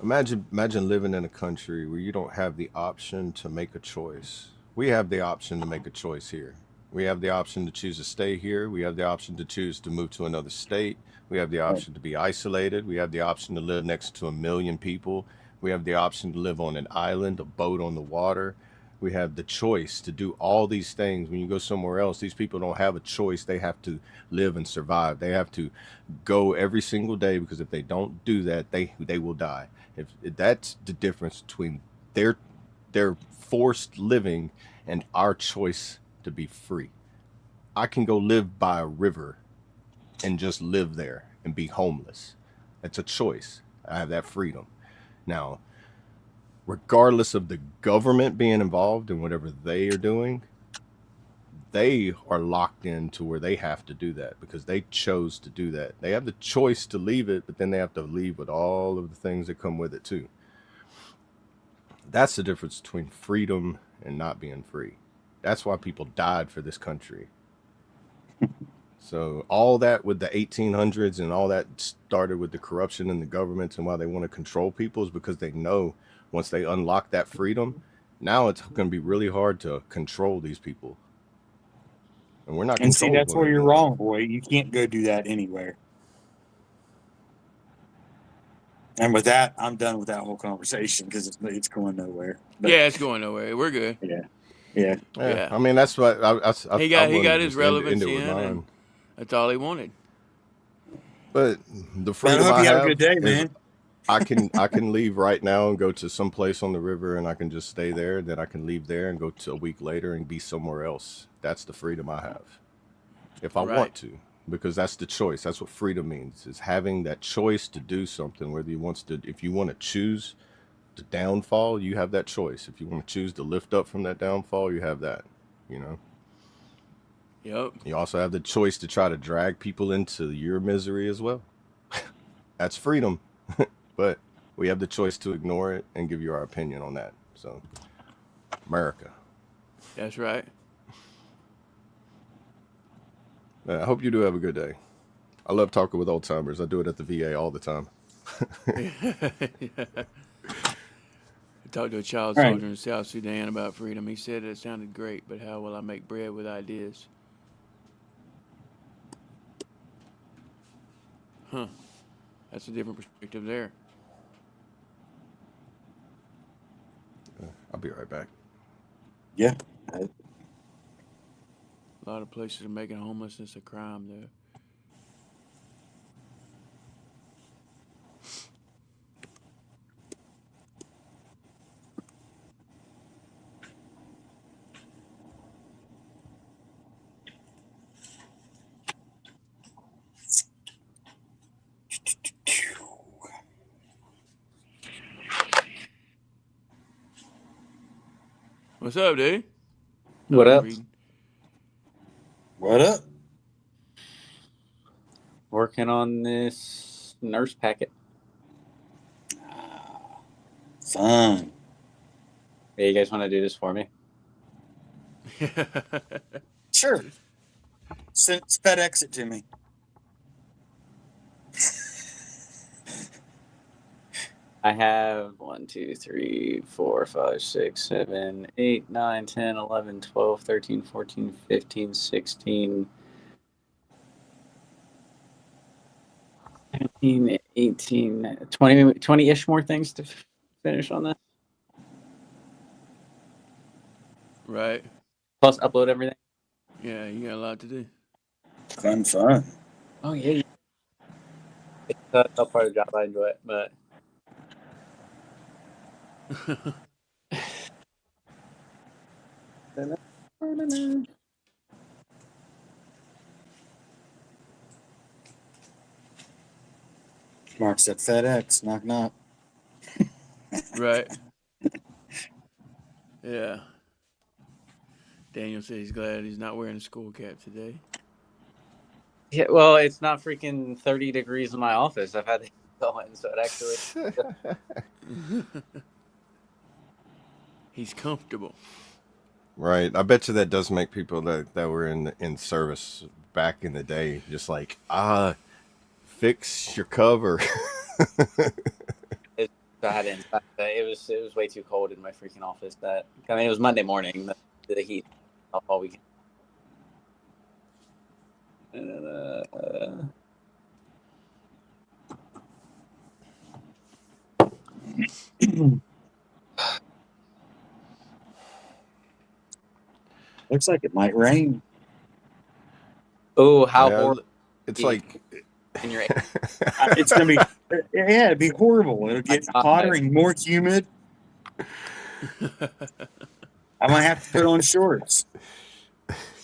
imagine living in a country where you don't have the option to make a choice. We have the option to make a choice here. We have the option to choose to stay here. We have the option to choose to move to another state. We have the option to be isolated. We have the option to live next to a million people. We have the option to live on an island, a boat on the water. We have the choice to do all these things. When you go somewhere else, these people don't have a choice. They have to live and survive. They have to go every single day because if they don't do that, they will die. If that's the difference between their their forced living and our choice to be free. I can go live by a river and just live there and be homeless. That's a choice. I have that freedom. Now, regardless of the government being involved in whatever they are doing, they are locked into where they have to do that because they chose to do that. They have the choice to leave it, but then they have to leave with all of the things that come with it too. That's the difference between freedom and not being free. That's why people died for this country. So all that with the 1800s and all that started with the corruption in the governments and why they want to control people is because they know once they unlock that freedom, now it's going to be really hard to control these people. And we're not And see, that's controllable where you're anymore. wrong, boy. You can't go do that anywhere. And with that, I'm done with that whole conversation because it's going nowhere. But Yeah, it's going nowhere. We're good. yeah. Yeah, Yeah. I mean that's what He I got wanted to his just end it relevancy with in, and mine. that's all he wanted. But the I freedom hope I you have a good have day, is man. I can leave right now and go to some place on the river and I can just stay there. Then I can leave there and go to a week later and be somewhere else. That's the freedom I have if I Right. want to, because that's the choice. That's what freedom means, is having that choice to do something. Whether you want to, if you want to choose the downfall, you have that choice. If you want to choose to lift up from that downfall, you have that. You know. Yep. You also have the choice to try to drag people into your misery as well. That's freedom. But we have the choice to ignore it and give you our opinion on that. So, America. That's right. I hope you do have a good day. I love talking with old timers. I do it at the VA all the time. I talked to a child All right. soldier in South Sudan about freedom. He said it sounded great, but how will I make bread with ideas? Huh. That's a different perspective there. I'll be right back. Yeah. A lot of places are making homelessness a crime, though. What's up, dude? Oh, What he's up? reading. What up? Working on this nurse packet. Fun. Hey, you guys want to do this for me? Sure. FedEx it to me. I have 1, 2, 3, 4, 5, 6, 7, 8, 9, 10, 11, 12, 13, 14, 15, 16, 17, 18, 20, 20-ish more things to finish on this. Right. Plus upload everything. Yeah, you got a lot to do. Fun. Oh, yeah. That's not part of the job. I enjoy it, but Mark said FedEx, knock knock. Right. Yeah. Daniel said he's glad he's not wearing a school cap today. Yeah, well, it's not freaking 30 degrees in my office. I've had the heat going, so it actually. He's comfortable. Right. I bet you that does make people that were in service back in the day just like, fix your cover. It's bad inside. It was way too cold in my freaking office. That I mean, it was Monday morning. The heat off all weekend. Looks like it might rain. Oh, how Yeah, horrible! it's like In your It's gonna be, yeah, it'd be horrible. It'll get hotter and more humid. I might have to put on shorts.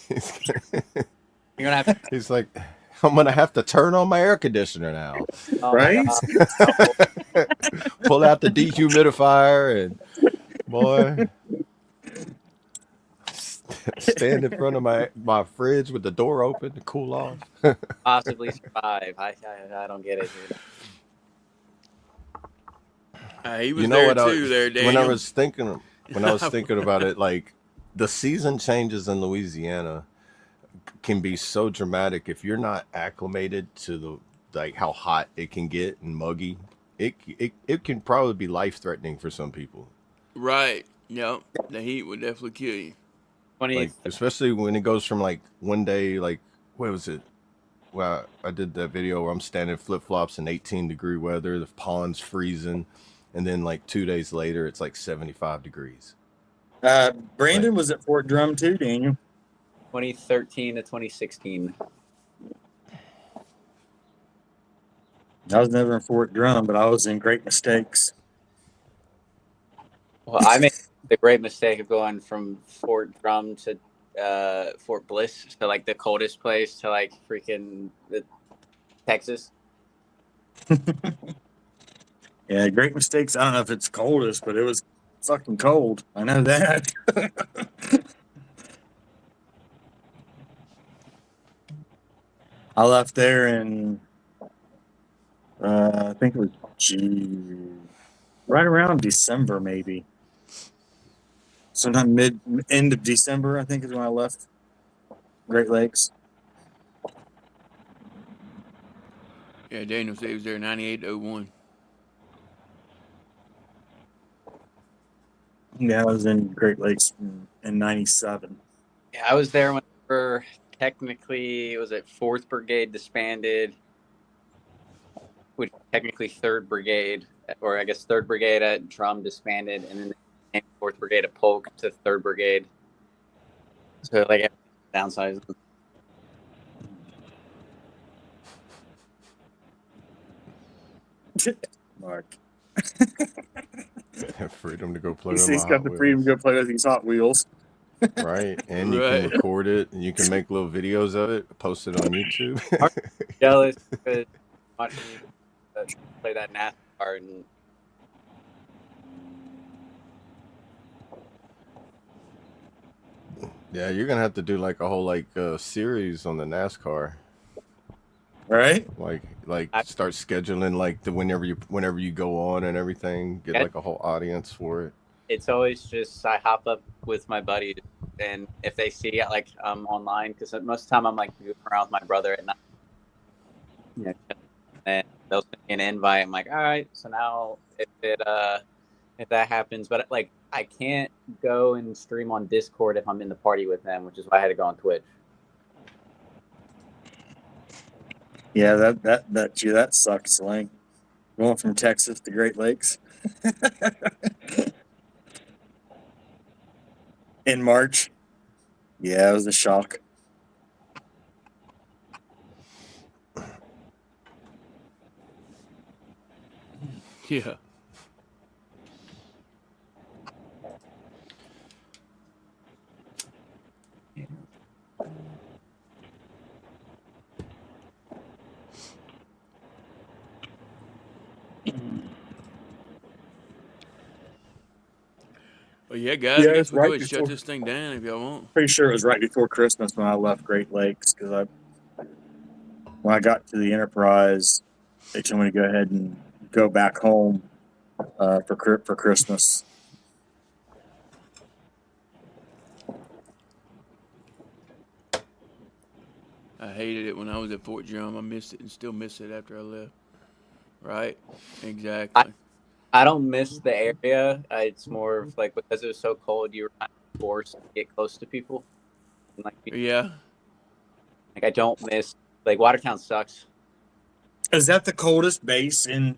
you're gonna have to. he's like, I'm gonna have to turn on my air conditioner now. Oh Right? my God. Pull out the dehumidifier and boy, stand in front of my fridge with the door open to cool off. Possibly survive. I don't get it, dude. He was You know there what? too, there, Daniel. When I was thinking about it, like the season changes in Louisiana can be so dramatic if you're not acclimated to like how hot it can get and muggy. It can probably be life threatening for some people. Right. Yep. The heat would definitely kill you. 20. Like especially when it goes from like one day, like what was it? Well, I did that video where I'm standing flip flops in 18-degree weather, the pond's freezing, and then like 2 days later it's like 75 degrees. Brandon was at Fort Drum too, Daniel. 2013 to 2016. I was never in Fort Drum, but I was in Great Mistakes. Well, I made the great mistake of going from Fort Drum to Fort Bliss, to like the coldest place, to like freaking Texas. Yeah, Great Mistakes. I don't know if it's coldest, but it was fucking cold. I know that. I left there in, I think it was right around December, maybe. Sometime end of December, I think, is when I left Great Lakes. Yeah, Daniel said he was there 98 to 01. Yeah, I was in Great Lakes in 97. Yeah, I was there when we were technically, was it 4th Brigade disbanded, which technically 3rd Brigade, or I guess 3rd Brigade at Drum disbanded, and then they came 4th Brigade at Polk to 3rd Brigade. So like downsized. Mark. Have freedom to go play He's with my got Hot the freedom to Wheels. go play with these Hot Wheels. Right, and you Right. can record it, and you can make little videos of it, post it on YouTube. Jealous because watching you play that NASCAR, and Yeah, you're gonna have to do like a whole like series on the NASCAR. Right? Like start scheduling like the whenever you go on and everything. Get like a whole audience for it. it's always just I hop up with my buddies, and if they see like I'm online, because most of the time I'm like goofing around with my brother at night. Yeah, and they'll send me an invite. I'm like, all right, so now if that happens, but like I can't go and stream on Discord if I'm in the party with them, which is why I had to go on Twitch. Yeah, that sucks, Lane. Going from Texas to Great Lakes. In March. Yeah, it was a shock. Yeah. Well, yeah, guys, Yeah, I guess it's we go right ahead and shut before. this thing down if y'all want. Pretty sure it was right before Christmas when I left Great Lakes because when I got to the Enterprise, they told me to go ahead and go back home for Christmas. I hated it when I was at Fort Drum. I missed it and still miss it after I left. Right? Exactly. I don't miss the area. It's more of like because it was so cold, you were kind of forced to get close to people. And Yeah. I don't miss like Watertown sucks. Is that the coldest base in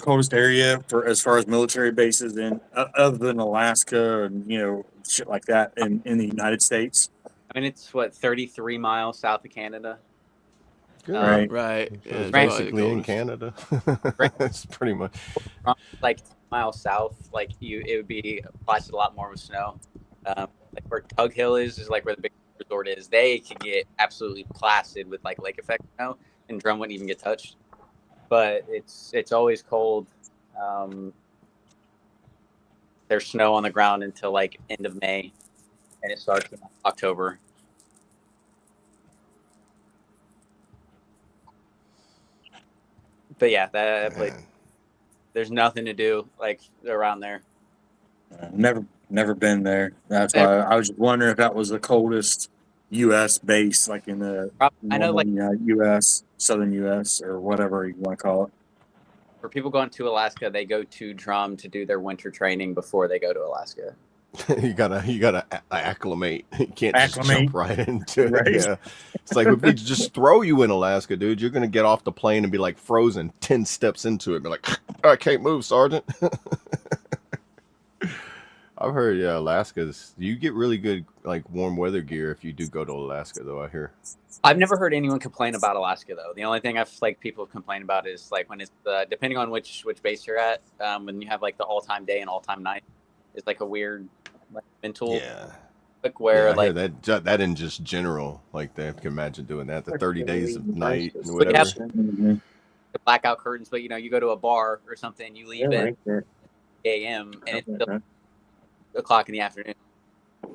coldest area for as far as military bases in other than Alaska and shit like that in the United States? I mean, it's what 33 miles south of Canada. Good. Right. Right. So Yeah, it's it's probably the basically in coldest. Canada. Right. It's pretty much. Like 10 miles south, like it would be blasted a lot more with snow. Like where Tug Hill is like where the big resort is. They could get absolutely blasted with like lake effect snow, and Drum wouldn't even get touched. But it's always cold. There's snow on the ground until like end of May, and it starts in October. But yeah, that place, Man. there's nothing to do like around there. Never been there. That's why I was just wondering if that was the coldest U.S. base, like in the I know, like U.S. Southern U.S. or whatever you want to call it. for people going to Alaska, they go to Drum to do their winter training before they go to Alaska. You gotta acclimate. You can't just Acclimate. jump right into it. Right. Yeah, it's like if we just throw you in Alaska, dude, you're gonna get off the plane and be like frozen 10 steps into it. Be like, I can't move, Sergeant. I've heard, yeah, Alaska's. You get really good like warm weather gear if you do go to Alaska, though. I hear. I've never heard anyone complain about Alaska though. The only thing I've like people complain about is like when it's depending on which base you're at, when you have like the all-time day and all-time night, it's like a weird like mental Yeah. like where Yeah, I like hear that in just general, like they can imagine doing that. The 30 days of night and But you whatever. have the blackout curtains, but you go to a bar or something, you leave at 8 a.m. and it's still o'clock in the afternoon.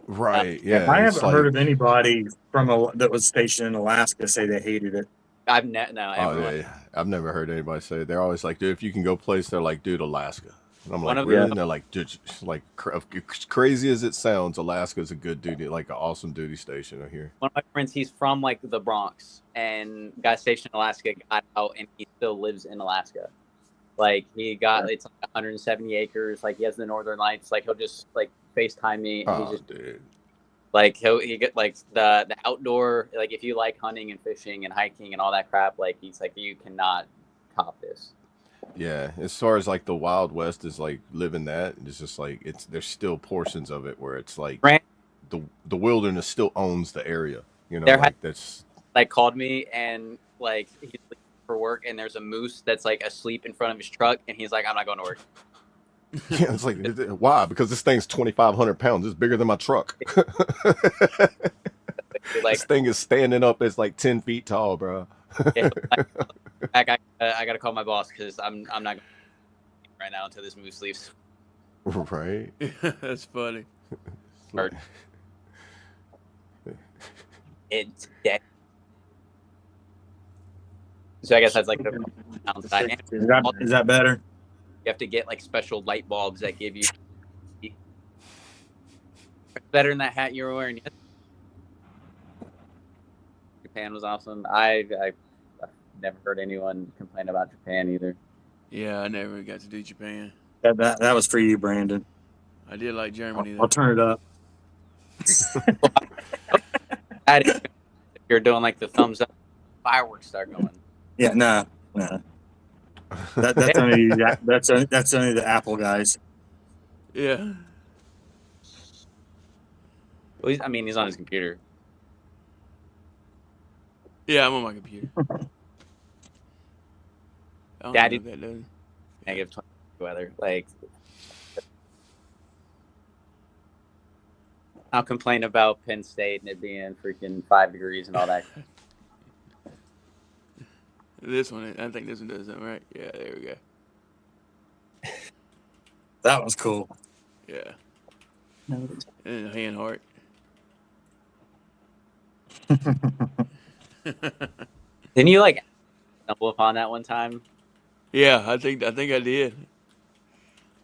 Right. Yeah. I it's haven't heard of anybody that was stationed in Alaska say they hated it. I've no Oh, everyone. yeah. I've never heard anybody say it. They're always like, dude, if you can go place, they're like, dude, Alaska. And I'm One like, of really? the- And they're like, dude, like crazy as it sounds, Alaska is a good duty, like an awesome duty station I hear. One of my friends, he's from like the Bronx and got stationed in Alaska, got out, and he still lives in Alaska. Like he got it's like 170 acres. Like he has the Northern Lights. Like he'll just like FaceTime me, and he's Oh, just dude. like he get like the outdoor. Like if you like hunting and fishing and hiking and all that crap, like he's like you cannot top this. Yeah, as far as like the Wild West is like living that, it's just like there's still portions of it where it's like Brand the wilderness still owns the area. You know, There like that's like called me and like he's leaving for work, and there's a moose that's like asleep in front of his truck, and he's like, I'm not going to work. yeah, it's like why? Because this thing's 2,500 pounds. It's bigger than my truck. Like This thing is standing up. It's like 10 feet tall, bro. yeah, I got to call my boss because I'm not going right now until this moose leaves. Right. That's funny. Or- It's dead. So I guess that's like the downside. Is that better? You have to get like special light bulbs that give you better than that hat you were wearing. Japan was awesome. I've never heard anyone complain about Japan either. Yeah, I never got to do Japan. That was for you, Brandon. I did like Germany, I'll though. turn it up. If you're doing like the thumbs up, fireworks start going. Yeah, no. That's only that's only the Apple guys. Yeah. Well, he's on his computer. Yeah, I'm on my computer. I don't Daddy- know if that does. Negative 20 weather. Like, I'll complain about Penn State and it being freaking 5 degrees and all that. This one, I think this one does that, right? Yeah, there we go. That was cool. Yeah. And hand heart. Didn't you like stumble upon that one time? Yeah, I think I did.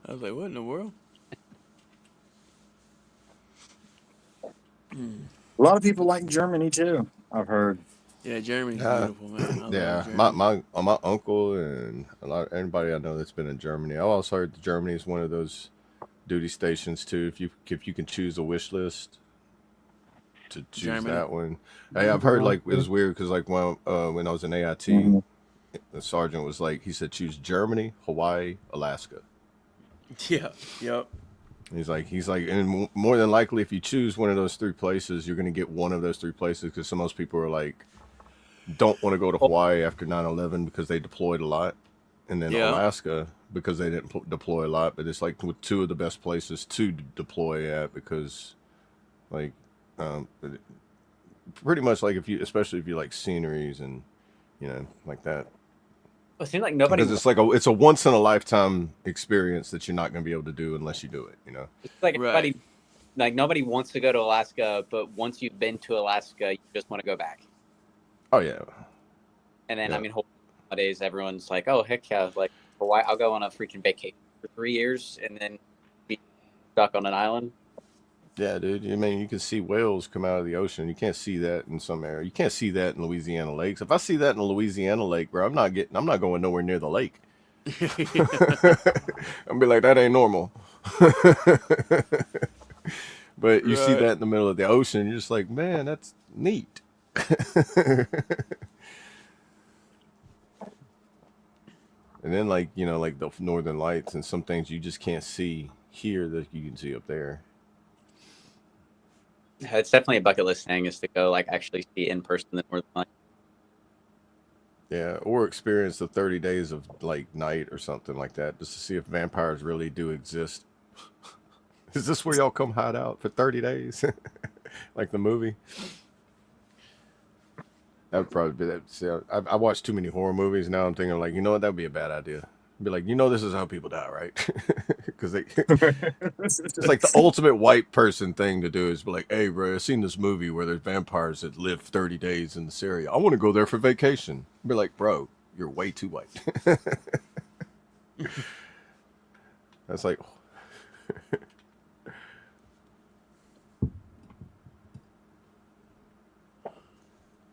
I was like, what in the world? A lot of people like Germany too, I've heard. Yeah, Germany's Uh, beautiful, man. I love yeah, my, Germany. my uncle and a lot of anybody I know that's been in Germany. I also heard that Germany is one of those duty stations too. If you can choose a wish list to choose Germany. that one. Hey, I've heard like it was weird because like when I was in AIT, Mhm. the sergeant was like he said choose Germany, Hawaii, Alaska. Yeah. Yep. He's like, and more than likely, if you choose one of those three places, you're going to get one of those three places because most people are like, don't want to go to Hawaii after 9/11 because they deployed a lot, and then Yeah. Alaska because they didn't deploy a lot. But it's like two of the best places to deploy at because, like, pretty much like especially if you like sceneries and like that. It seemed like nobody. Because it's a once in a lifetime experience that you're not going to be able to do unless you do it. It's like Right. everybody, like nobody wants to go to Alaska, but once you've been to Alaska, you just want to go back. Oh yeah. And then Yeah. I mean, nowadays everyone's like, "Oh heck yeah!" Like Hawaii, I'll go on a freaking vacation for 3 years and then be stuck on an island. Yeah, dude. I mean, you can see whales come out of the ocean. You can't see that in some area. You can't see that in Louisiana lakes. If I see that in a Louisiana lake, bro, I'm not going nowhere near the lake. I'm be like, that ain't normal. But you see Right. that in the middle of the ocean, you're just like, man, that's neat. And then like the northern lights and some things you just can't see here that you can see up there. It's definitely a bucket list thing is to go like actually see in person the Northern Lights. Yeah, or experience the 30 days of like night or something like that, just to see if vampires really do exist. Is this where y'all come hide out for 30 days? Like the movie? That would probably be that. See, I watched too many horror movies. Now I'm thinking like, you know what, that'd be a bad idea. Be like, this is how people die, right? Because it's like the ultimate white person thing to do is be like, hey, bro, I've seen this movie where there's vampires that live 30 days in this area. I want to go there for vacation. Be like, bro, you're way too white. That's like,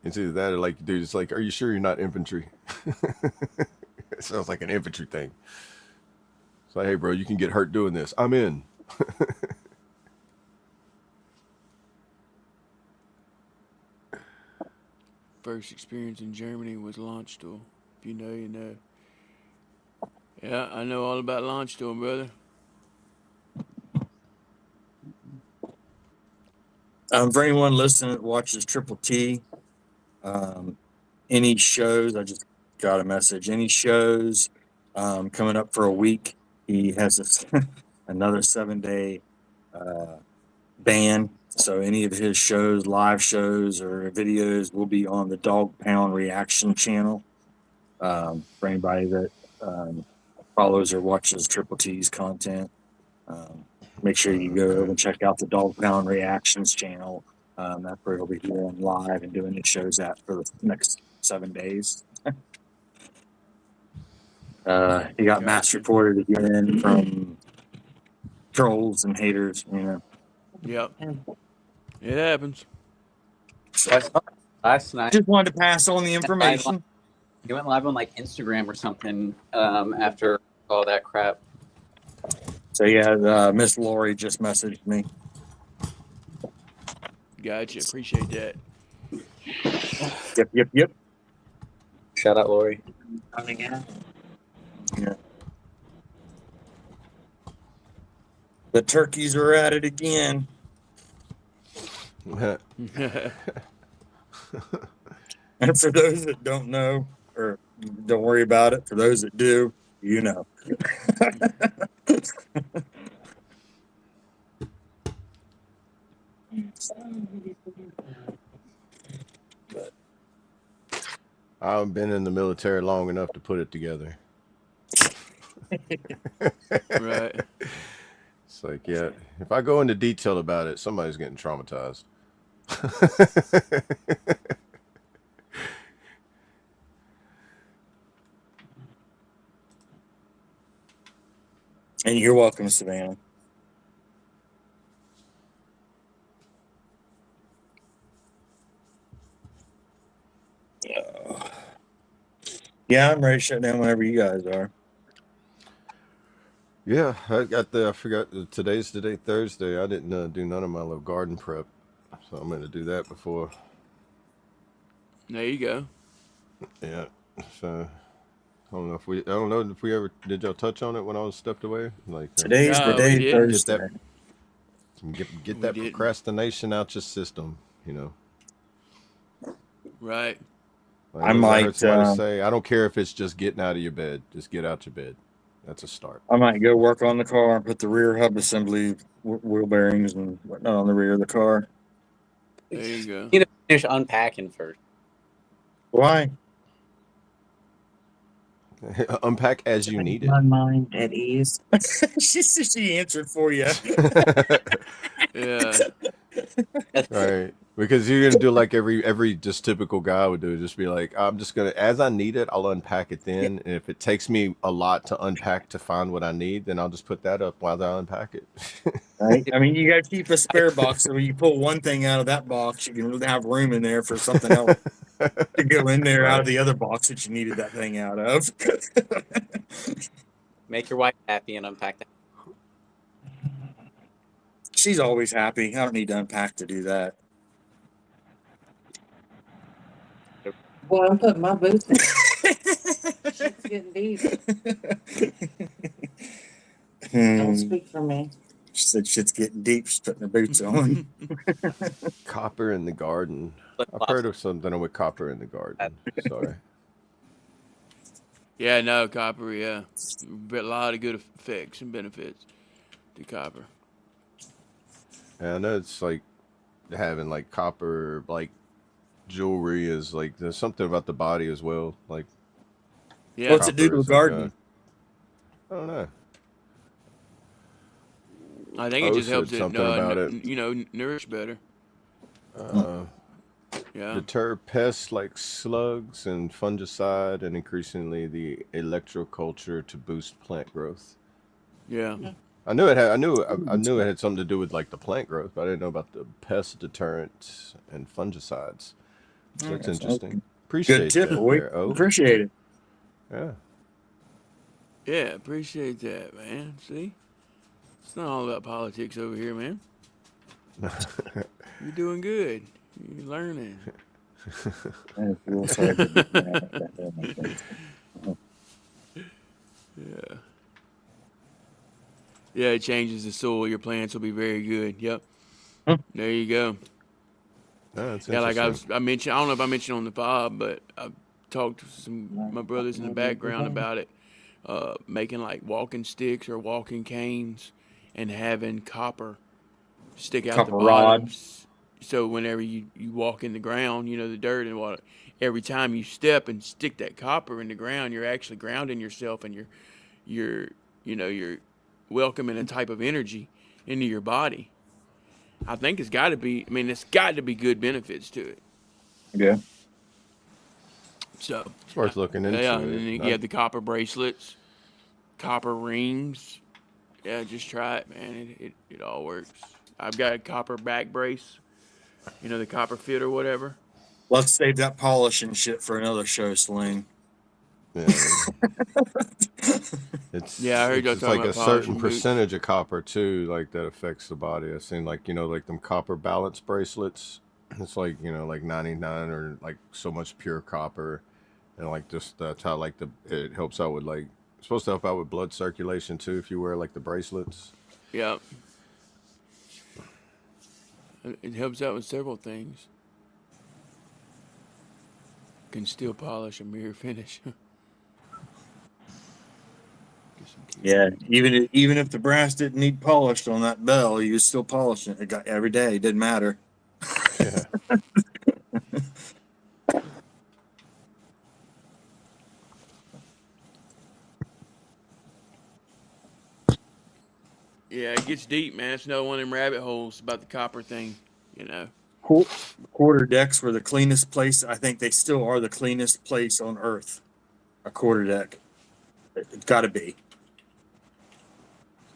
it's either that or like, dude, it's like, are you sure you're not infantry? It sounds like an infantry thing. It's like, hey, bro, you can get hurt doing this. I'm in. First experience in Germany was launch tool. If you know, you know. Yeah, I know all about launch tool, brother. For anyone listening that watches Triple T, any shows, I just got a message. Any shows coming up for a week, he has this another 7-day ban. So any of his shows, live shows or videos, will be on the Dog Pound Reaction channel. For anybody that follows or watches Triple T's content, make sure you go over and check out the Dog Pound Reactions channel. That's where he'll be doing live and doing his shows at for the next 7 days. He got mass reported again from trolls and haters, Yep. It happens. So Last night, just wanted to pass on the information. he went live on like Instagram or something after all that crap. So yeah, Miss Lori just messaged me. Gotcha. Appreciate that. Yep. Shout out, Lori. Yeah. The turkeys are at it again. And for those that don't know or don't worry about it, for those that do, you know. I've been in the military long enough to put it together. Right. It's like, yeah, if I go into detail about it, somebody's getting traumatized. And you're welcome, Savannah. Yeah, I'm ready to shut down whenever you guys are. Yeah, I forgot today's the day, Thursday. I didn't do none of my little garden prep, so I'm going to do that before. There you go. Yeah, so I don't know if we ever did y'all touch on it when I was stepped away. Like Today's the No, we day, didn't. get Thursday. that get We that didn't. procrastination out your system. You know, Right. like I as I heard might, somebody say, I don't care if it's just getting out of your bed, just get out your bed. That's a start. I might go work on the car and put the rear hub assembly, wheel bearings and whatnot on the rear of the car. There you go. You need to finish unpacking first. Why? Unpack as you need it. My mind at ease. she answered for you. Yeah. Right. Because you're gonna do like every just typical guy would do, just be like, I'm just gonna as I need it, I'll unpack it then. And if it takes me a lot to unpack to find what I need, then I'll just put that up while I unpack it. Right? I mean, you got to keep a spare box so when you pull one thing out of that box, you can really have room in there for something else to go in there out of Right. the other box that you needed that thing out of. Make your wife happy and unpack that. She's always happy. I don't need to unpack to do that. Boy, I'm putting my boots on. It's getting deep. Don't speak for me. She said shit's getting deep. She's putting her boots on. Copper in the garden. I've Flip-flops. heard of something with copper in the garden. Sorry. Yeah, no, copper, yeah. But a lot of good effects and benefits to copper. And I know it's like having like copper like jewelry is like there's something about the body as well. Like Yeah. What's it do copper to a is like garden? I don't know. I think it O just helps said it, something about it. nourish better. Yeah. Deter pests like slugs and fungicide, and increasingly the electroculture to boost plant growth. Yeah. I knew it had. I knew it had something to do with like the plant growth, but I didn't know about the pest deterrent and fungicides. So that's interesting. Appreciate Good tip. that We there, O. appreciate it. Yeah. Yeah, appreciate that, man. See? It's not all about politics over here, man. You're doing good. You're learning. Yeah. Yeah, it changes the soil. Your plants will be very good. Yep. There you go. Oh, that's Yeah, like interesting. I mentioned, I don't know if I mentioned on the FOB, but I talked to my brothers in the background about it, making like walking sticks or walking canes, and having copper stick out the Copper rod. bottoms. So whenever you walk in the ground, the dirt and water, every time you step and stick that copper in the ground, you're actually grounding yourself, and you're welcoming a type of energy into your body. I think it's got to be. I mean, it's got to be good benefits to it. Yeah. So It's worth looking yeah, into and then it. you have the copper bracelets, copper rings. Yeah, just try it, man. It all works. I've got a copper back brace. The copper fit or whatever. Let's save that polish and shit for another show, Celine. Yeah. It's Yeah, I heard y'all it's talking like a about certain polishing boots. percentage of copper too, like that affects the body. I've seen like like them copper balance bracelets. It's like like 99 or like so much pure copper, and like just that's how like it helps out with like it's supposed to help out with blood circulation too if you wear like the bracelets. Yeah. It helps out with several things. Can still polish a mirror finish. Yeah, even if the brass didn't need polished on that bell, you was still polishing it. It got every day. It didn't matter. Yeah. Yeah, it gets deep, man. It's another one of them rabbit holes about the copper thing, you know. Quarter decks were the cleanest place. I think they still are the cleanest place on earth. A quarter deck. It's got to be.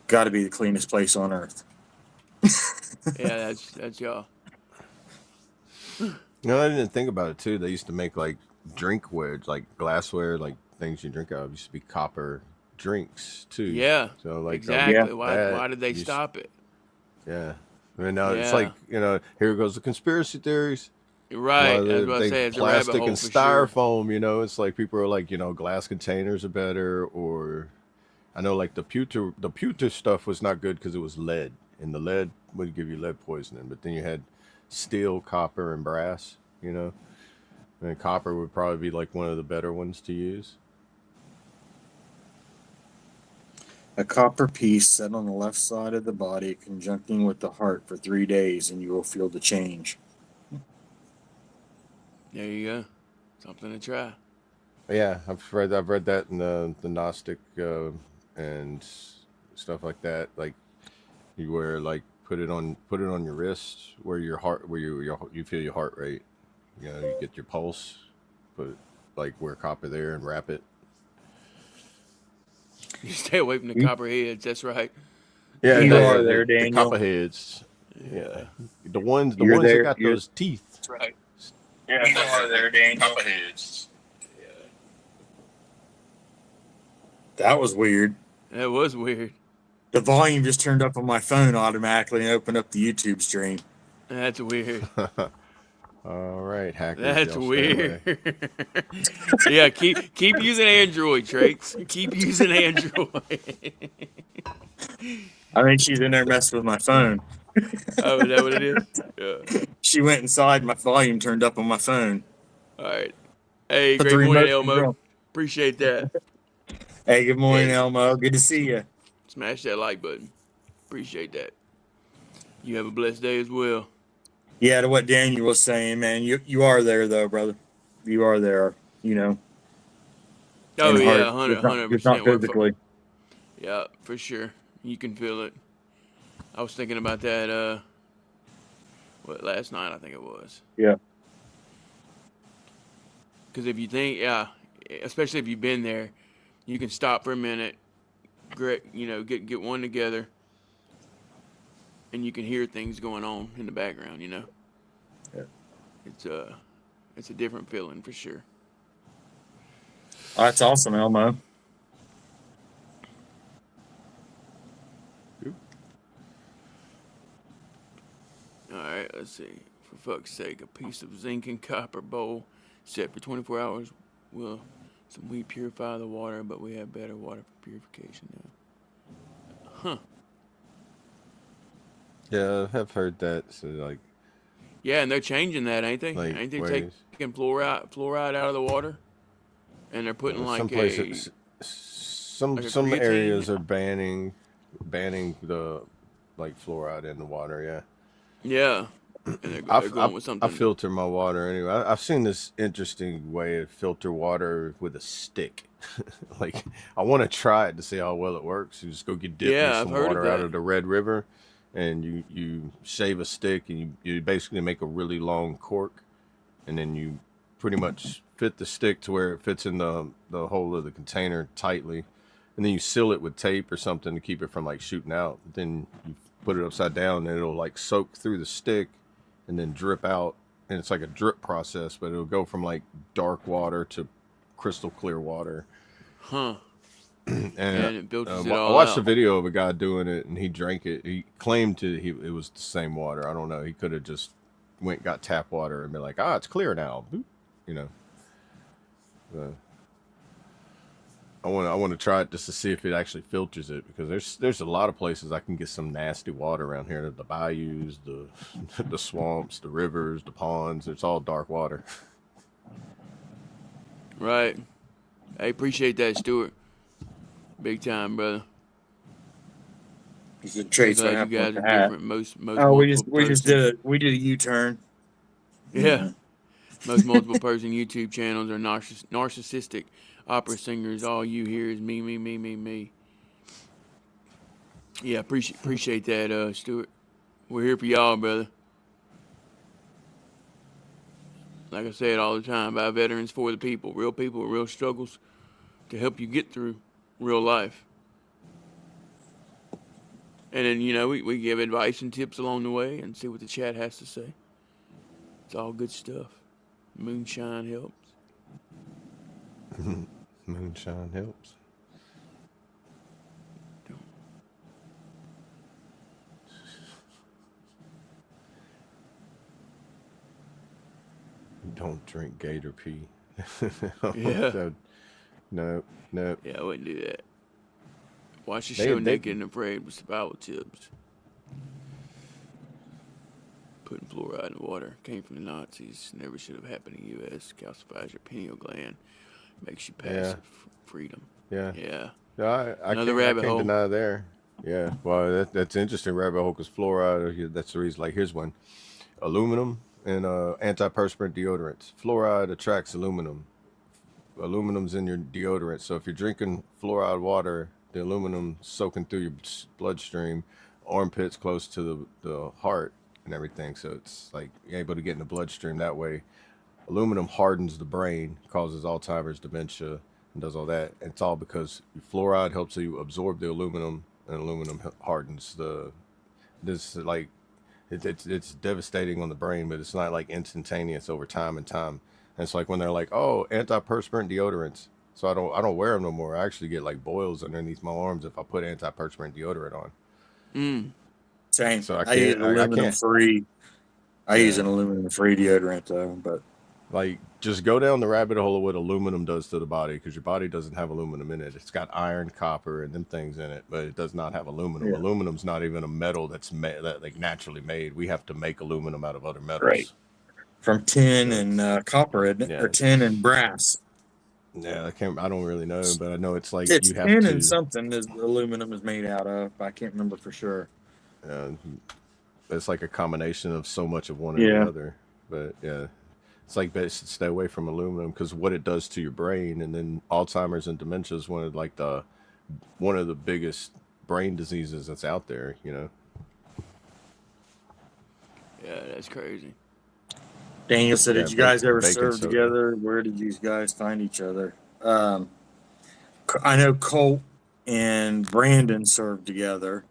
Got to be the cleanest place on earth. Yeah, that's y'all. I didn't think about it too. They used to make like drinkware, like glassware, like things you drink out of. Used to be copper drinks too. Yeah, So like exactly. Yeah. Why did they used- stop it? Yeah. I mean, now it's Yeah. like here goes the conspiracy theories. Right, A lot that's of what I they say. It's a rabbit plastic hole and for sure. styrofoam. It's like people are like, glass containers are better, or I know like the pewter stuff was not good because it was lead, and the lead would give you lead poisoning. But then you had steel, copper, and brass. And copper would probably be like one of the better ones to use. A copper piece set on the left side of the body, conjuncting with the heart for 3 days, and you will feel the change. There you go. Something to try. Yeah, I've read that in the Gnostic and stuff like that. Like you wear put it on your wrist where your heart where you feel your heart rate. You get your pulse, put wear copper there and wrap it. You stay away from the copperheads. That's right. Yeah, You are there, the Daniel. copperheads. Yeah, the ones You're that there, got you're- those teeth. That's right. Yeah, you are there, Daniel. Copperheads. That was weird. That was weird. The volume just turned up on my phone automatically and opened up the YouTube stream. That's weird. All right, hackers. That's y'all stay away. weird. Yeah, keep using Android, Traits. Keep using Android. I think she's in there messing with my phone. Oh, is that what it is? Yeah. She went inside, my volume turned up on my phone. All right. Hey, Put great the morning, remote Elmo. control. Appreciate that. Hey, good morning, Hey. Elmo. Good to see you. Smash that like button. Appreciate that. You have a blessed day as well. Yeah, to what Daniel was saying, man, you are there though, brother. You are there, Oh in yeah, heart. 100%. Just not physically. Yeah, for sure. You can feel it. I was thinking about that. Last night I think it was. Yeah. Because if you think, especially if you've been there, you can stop for a minute, get one together, and you can hear things going on in the background. Yeah. It's a different feeling for sure. Oh, that's awesome, Elmo. All right, let's see. For fuck's sake, a piece of zinc and copper bowl set for 24 hours will some weed purify the water, but we have better water for purification now. Huh. Yeah, I've heard that. So Yeah, and they're changing that, ain't they? Like Ain't they ways. taking fluoride out of the water? And they're putting some places, some creatine? areas are banning the fluoride in the water. Yeah. And they're going with something. I filter my water anyway. I've seen this interesting way to filter water with a stick. I want to try it to see how well it works. You just go get dipping Yeah, I've some heard of water out that. of the Red River, and you shave a stick, and you basically make a really long cork, and then you pretty much fit the stick to where it fits in the hole of the container tightly, and then you seal it with tape or something to keep it from shooting out. Then you put it upside down, and it'll soak through the stick and then drip out, and it's like a drip process, but it'll go from dark water to crystal clear water. Huh. And it filters it I all watched out. a video of a guy doing it, and he drank it. He claimed it was the same water. I don't know. He could have just got tap water and been like, it's clear now. Boop. I want to try it just to see if it actually filters it, because there's a lot of places I can get some nasty water around here. The bayous, the swamps, the rivers, the ponds. It's all dark water. Right. I appreciate that, Stuart. Big time, brother. These are traits Glad I you have guys with are the hat. different. Most Oh, we just multiple we did a U-turn. Yeah. Most multiple person YouTube channels are narcissistic opera singers. All you hear is me, me, me, me, me. Yeah, appreciate that, Stuart. We're here for y'all, brother. Like I said all the time, by veterans for the people with real struggles to help you get through real life. And then, we give advice and tips along the way and see what the chat has to say. It's all good stuff. Moonshine helps. Moonshine helps. Don't drink Gator pee. Yeah. No. Yeah, I wouldn't do that. Watch the They- show they- Naked and Afraid with survival tips. Putting fluoride in the water came from the Nazis. Never should have happened in the U.S. Calcifies your pineal gland. Makes you passive. Freedom. Yeah. Yeah. I Another can't, rabbit hole. deny there. Yeah. Well, that's an interesting rabbit hole because fluoride, that's the reason. Like, here's one. Aluminum and antiperspirant deodorants. Fluoride attracts aluminum. Aluminum's in your deodorant. So if you're drinking fluoride water, the aluminum soaking through your bloodstream, armpits close to the heart and everything. So it's like you're able to get in the bloodstream that way. Aluminum hardens the brain, causes Alzheimer's, dementia, and does all that. And it's all because fluoride helps you absorb the aluminum, and aluminum hardens it's devastating on the brain, but it's not like instantaneous over time and time. And it's like when they're like, oh, antiperspirant deodorants. So I don't wear them no more. I actually get like boils underneath my arms if I put antiperspirant deodorant on. Same. So I use aluminum can't. free. I use an Yeah. aluminum free deodorant though, but Like, just go down the rabbit hole of what aluminum does to the body, because your body doesn't have aluminum in it. It's got iron, copper, and them things in it, but it does not have aluminum. Yeah. Aluminum's not even a metal that's like naturally made. We have to make aluminum out of other metals. Right. From tin and copper, isn't it? Yeah. Or tin and brass. Yeah, I don't really know, but I know it's like It's you have tin to. and something is aluminum is made out of. I can't remember for sure. It's like a combination of so much of one or Yeah. the other. But yeah, it's like best to stay away from aluminum because what it does to your brain, and then Alzheimer's and dementia is one of the biggest brain diseases that's out there. Yeah, that's crazy. Daniel said, Yeah, "Did you guys ever baking serve soda. together? Where did you guys find each other?" I know Colt and Brandon served together.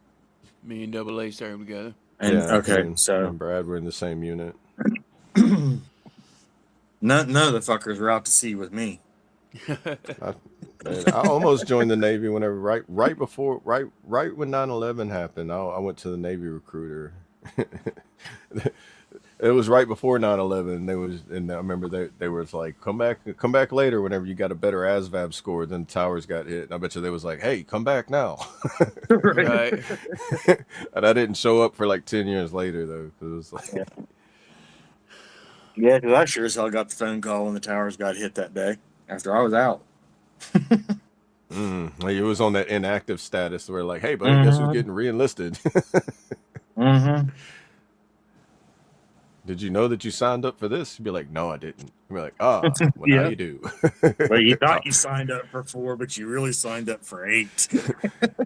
Me and Double A served together. And Yeah, okay, and so Brad were in the same unit. none of the fuckers were out to sea with me. I almost joined the Navy whenever right when 9/11 happened. I went to the Navy recruiter. It was right before 9/11. And I remember they were like, come back later whenever you got a better ASVAB score. Then the towers got hit. And I bet you they was like, hey, come back now. Right. And I didn't show up for like 10 years later though. 'Cause it was like, Yeah, because I sure as hell got the phone call when the towers got hit that day after I was out. like it was on that inactive status where like, hey, buddy, guess who's getting re-enlisted? Mm-hmm. Did you know that you signed up for this? You'd be like, no, I didn't. You'd be like, well, Yeah. now you do. Well, you thought you signed up for 4, but you really signed up for 8.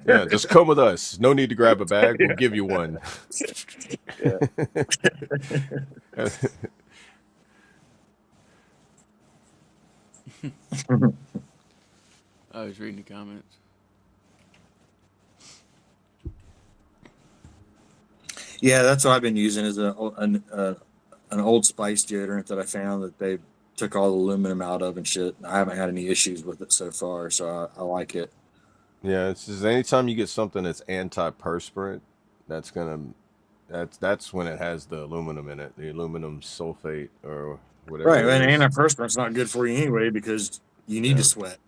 Yeah, just come with us. No need to grab a bag. We'll give you one. I was reading the comments. Yeah, that's what I've been using as an Old Spice deodorant that I found that they took all the aluminum out of and shit. I haven't had any issues with it so far, so I like it. Yeah, it's just anytime you get something that's antiperspirant, that's when it has the aluminum in it, the aluminum sulfate or whatever. Right, it and is. antiperspirant's not good for you anyway because you need to sweat.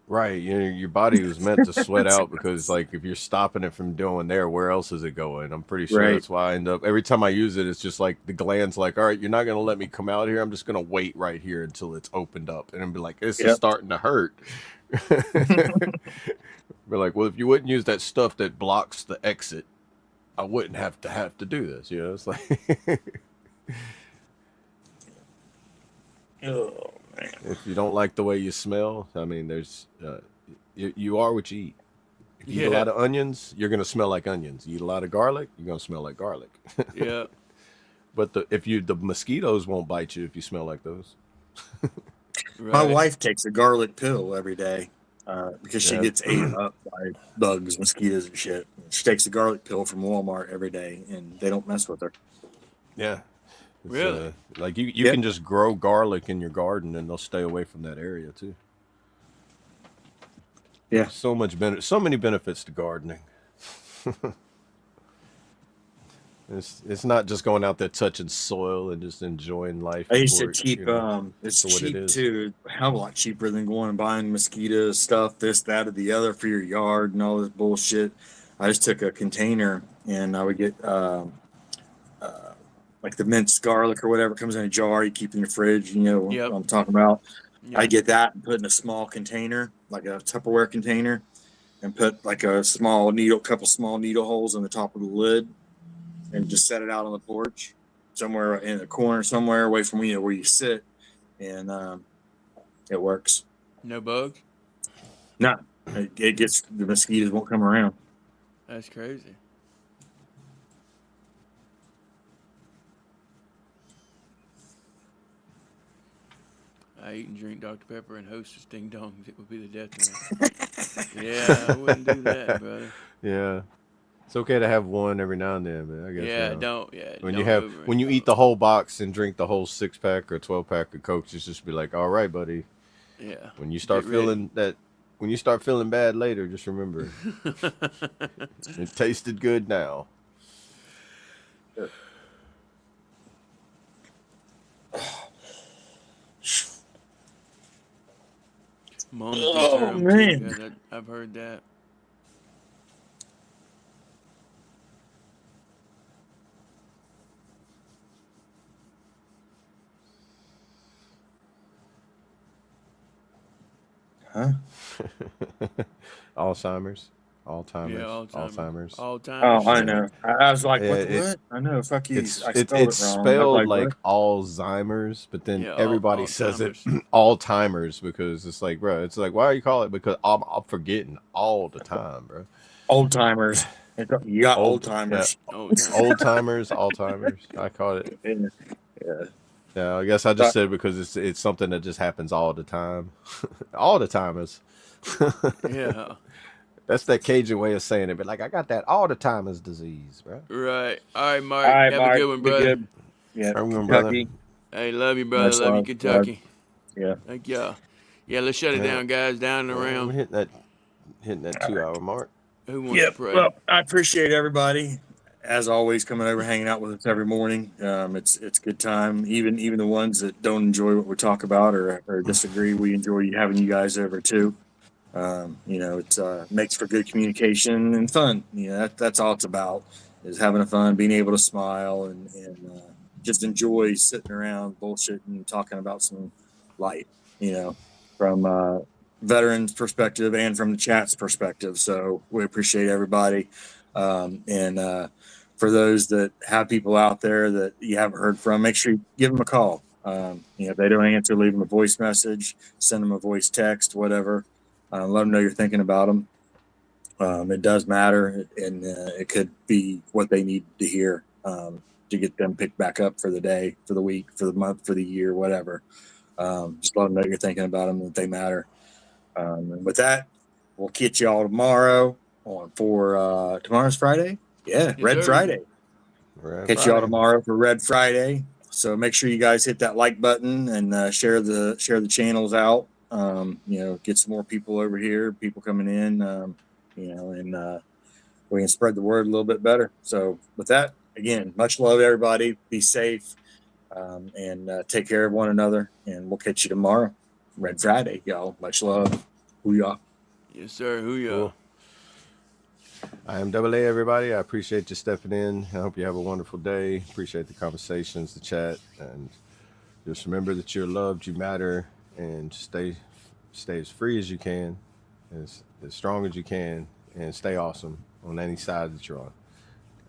Right, your body was meant to sweat out because like if you're stopping it from going there, where else is it going? I'm pretty sure Right. that's why I end up every time I use it, it's just like the gland's like, all right, you're not gonna let me come out here. I'm just gonna wait right here until it's opened up, and I'm be like, this is starting to hurt. We're like, well, if you wouldn't use that stuff that blocks the exit, I wouldn't have to do this. It's like Oh man. if you don't like the way you smell, I mean, there's you are what you eat. If you eat a lot of onions, you're gonna smell like onions. You eat a lot of garlic, you're gonna smell like garlic. Yeah. But the mosquitoes won't bite you if you smell like those. My Right. wife takes a garlic pill every day because she Yeah. gets ate up by bugs, mosquitoes, and shit. She takes a garlic pill from Walmart every day, and they don't mess with her. Yeah. It's, Really? like you Yep. can just grow garlic in your garden and they'll stay away from that area too. Yeah. So many benefits to gardening. It's not just going out there touching soil and just enjoying life. I used to for, keep you know, it's for what it cheap is. too, a hell of a lot cheaper than going and buying mosquito stuff, this, that, or the other for your yard and all this bullshit. I just took a container and I would get like the minced garlic or whatever comes in a jar you keep in your fridge, you know Yep. what I'm talking about. Yep. I get that and put in a small container, like a Tupperware container, and put like a couple small needle holes in the top of the lid, and just set it out on the porch, somewhere in the corner, somewhere away from where you sit, and it works. No bugs? No, it gets the mosquitoes won't come around. That's crazy. I eat and drink Dr. Pepper and Hostess Ding Dongs. It would be the death of me. Yeah, I wouldn't do that, brother. Yeah. It's okay to have one every now and then, but I guess Yeah, you know, don't. Yeah, when don't you eat the whole box and drink the whole 6-pack or 12-pack of Cokes, it's just be like, all right, buddy. Yeah. When you start Get ready. feeling bad later, just remember it tasted good now. Mom's Oh, concerned too, man. 'cause I've heard that. Huh? Alzheimer's. Yeah, Alzheimer's. All time. Oh, I know. I was like, Yeah, what? I know. Fuck you. It's I it's spelled it's it wrong. I was spelled like, like Alzheimer's, but then Yeah, everybody says it all timers because it's like, bro, it's like, why do you call it? Because I'm forgetting all the time, bro. old timers. You got old Yeah, timers. Oh, time. old timers, Alzheimer's. I call it. Yeah. Yeah, I guess I just said it because it's something that just happens all the time, all the timers. Yeah. That's that Cajun way of saying it, but like I got that all the timers disease, bro. Right. All right, Mark. All right, Have Mark. a good one, Be brother. good. Yeah. I'm going, Kentucky. Hey, love you, brother. Much Love you, love. Kentucky. Yeah. Thank y'all. Yeah, let's shut it Yeah. down, guys. Down and We're around. hitting that 2-hour mark. Who wants Yep. to pray? Well, I appreciate everybody, as always, coming over, hanging out with us every morning. It's good time. Even the ones that don't enjoy what we talk about or disagree, we enjoy having you guys over too. It makes for good communication and fun. That's all it's about, is having a fun, being able to smile and just enjoy sitting around bullshitting and talking about some light, from veterans perspective and from the chat's perspective. So we appreciate everybody. And for those that have people out there that you haven't heard from, make sure you give them a call. If they don't answer, leave them a voice message, send them a voice text, whatever. Let them know you're thinking about them. It does matter, and it could be what they need to hear to get them picked back up for the day, for the week, for the month, for the year, whatever. Just let them know you're thinking about them, that they matter. And with that, we'll catch you all tomorrow for tomorrow's Friday. Yeah, Red sir. Friday. Right, Catch you all tomorrow for Red Friday. So make sure you guys hit that like button and share the channels out. Get some more people over here, people coming in, and we can spread the word a little bit better. So with that, again, much love, everybody. Be safe and take care of one another. And we'll catch you tomorrow. Red Friday, y'all. Much love. Hoo-yah. Yes, sir. Who y'all? Cool. I am AA, everybody. I appreciate you stepping in. I hope you have a wonderful day. Appreciate the conversations, the chat, and just remember that you're loved, you matter, and stay as free as you can, as strong as you can, and stay awesome on any side that you're on.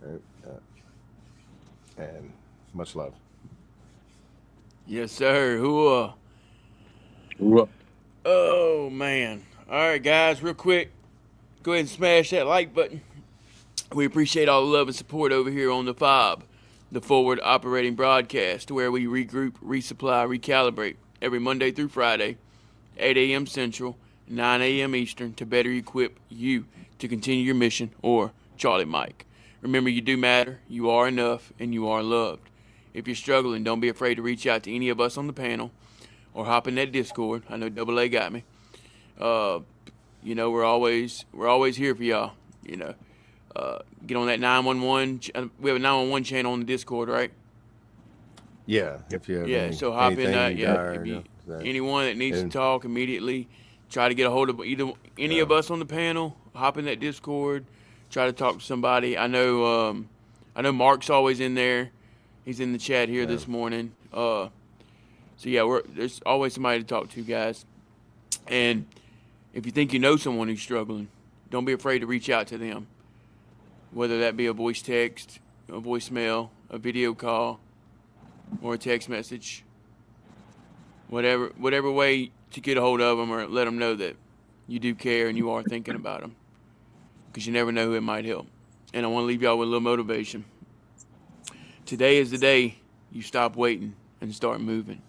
All right? And much love. Yes, sir. Who Hoo-yah. Oh, man. All right, guys, real quick. go ahead and smash that like button. We appreciate all the love and support over here on the FOB, the Forward Operating Broadcast, where we regroup, resupply, recalibrate every Monday through Friday, 8 a.m. Central, 9 a.m. Eastern, to better equip you to continue your mission, or Charlie Mike. Remember, you do matter, you are enough, and you are loved. If you're struggling, don't be afraid to reach out to any of us on the panel or hop in that Discord. I know Double A got me. You know, we're always here for y'all. You know, get on that 911. We have a 911 channel on the Discord, right? Yeah. If you have So hop in that. dire, If you, that. anyone that needs And- to talk immediately, try to get a hold of any of us on the panel. Hop in that Discord. Try to talk to somebody. I know Mark's always in there. He's in the chat here this morning. So yeah, there's always somebody to talk to, guys. And if you think you know someone who's struggling, don't be afraid to reach out to them. Whether that be a voice text, a voicemail, a video call, or a text message. Whatever way to get a hold of them, or let them know that you do care and you are thinking about them. Because you never know who it might help. And I want to leave y'all with a little motivation. Today is the day you stop waiting and start moving.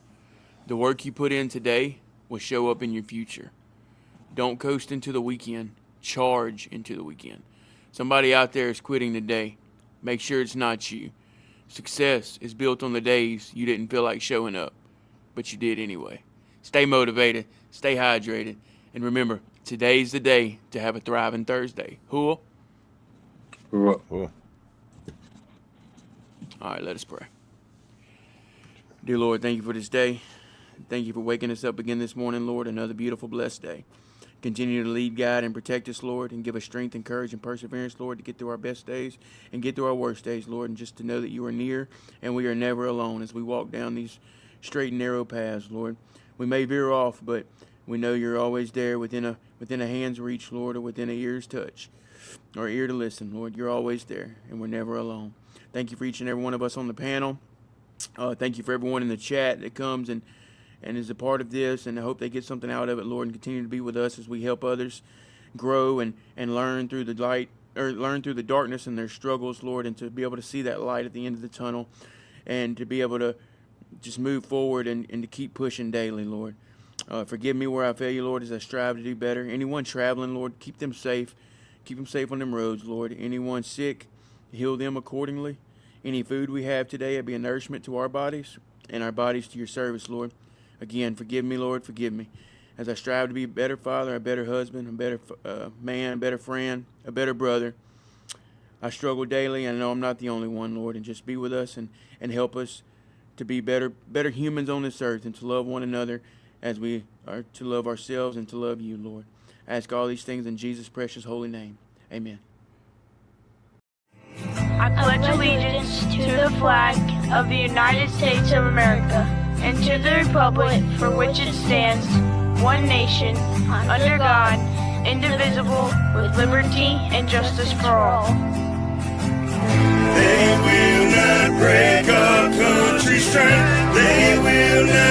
The work you put in today will show up in your future. Don't coast into the weekend. Charge into the weekend. Somebody out there is quitting today. Make sure it's not you. Success is built on the days you didn't feel like showing up, but you did anyway. Stay motivated, stay hydrated, and remember, today's the day to have a thriving Thursday. Who? Cool. All right, let us pray. Dear Lord, thank you for this day. Thank you for waking us up again this morning, Lord. Another beautiful, blessed day. Continue to lead, guide, and protect us, Lord, and give us strength and courage and perseverance, Lord, to get through our best days and get through our worst days, Lord, and just to know that you are near and we are never alone as we walk down these straight and narrow paths, Lord. We may veer off, but we know you're always there within a hand's reach, Lord, or within an ear's touch or ear to listen, Lord. You're always there, and we're never alone. Thank you for each and every one of us on the panel. Thank you for everyone in the chat that comes and is a part of this, and I hope they get something out of it, Lord, and continue to be with us as we help others grow and learn through the light, or learn through the darkness and their struggles, Lord, and to be able to see that light at the end of the tunnel, and to be able to just move forward and to keep pushing daily, Lord. Forgive me where I fail you, Lord, as I strive to do better. Anyone traveling, Lord, keep them safe. Keep them safe on them roads, Lord. Anyone sick, heal them accordingly. Any food we have today, it be a nourishment to our bodies and our bodies to your service, Lord. Again, forgive me, Lord, forgive me. As I strive to be a better father, a better husband, a better man, a better friend, a better brother. I struggle daily, and I know I'm not the only one, Lord, and just be with us and help us to be better humans on this earth and to love one another as we are to love ourselves and to love you, Lord. I ask all these things in Jesus' precious holy name. Amen. I pledge allegiance to the flag of the United States of America and to the republic for which it stands, one nation, under God, indivisible, with liberty and justice for all. They will not break our country's strength. They will not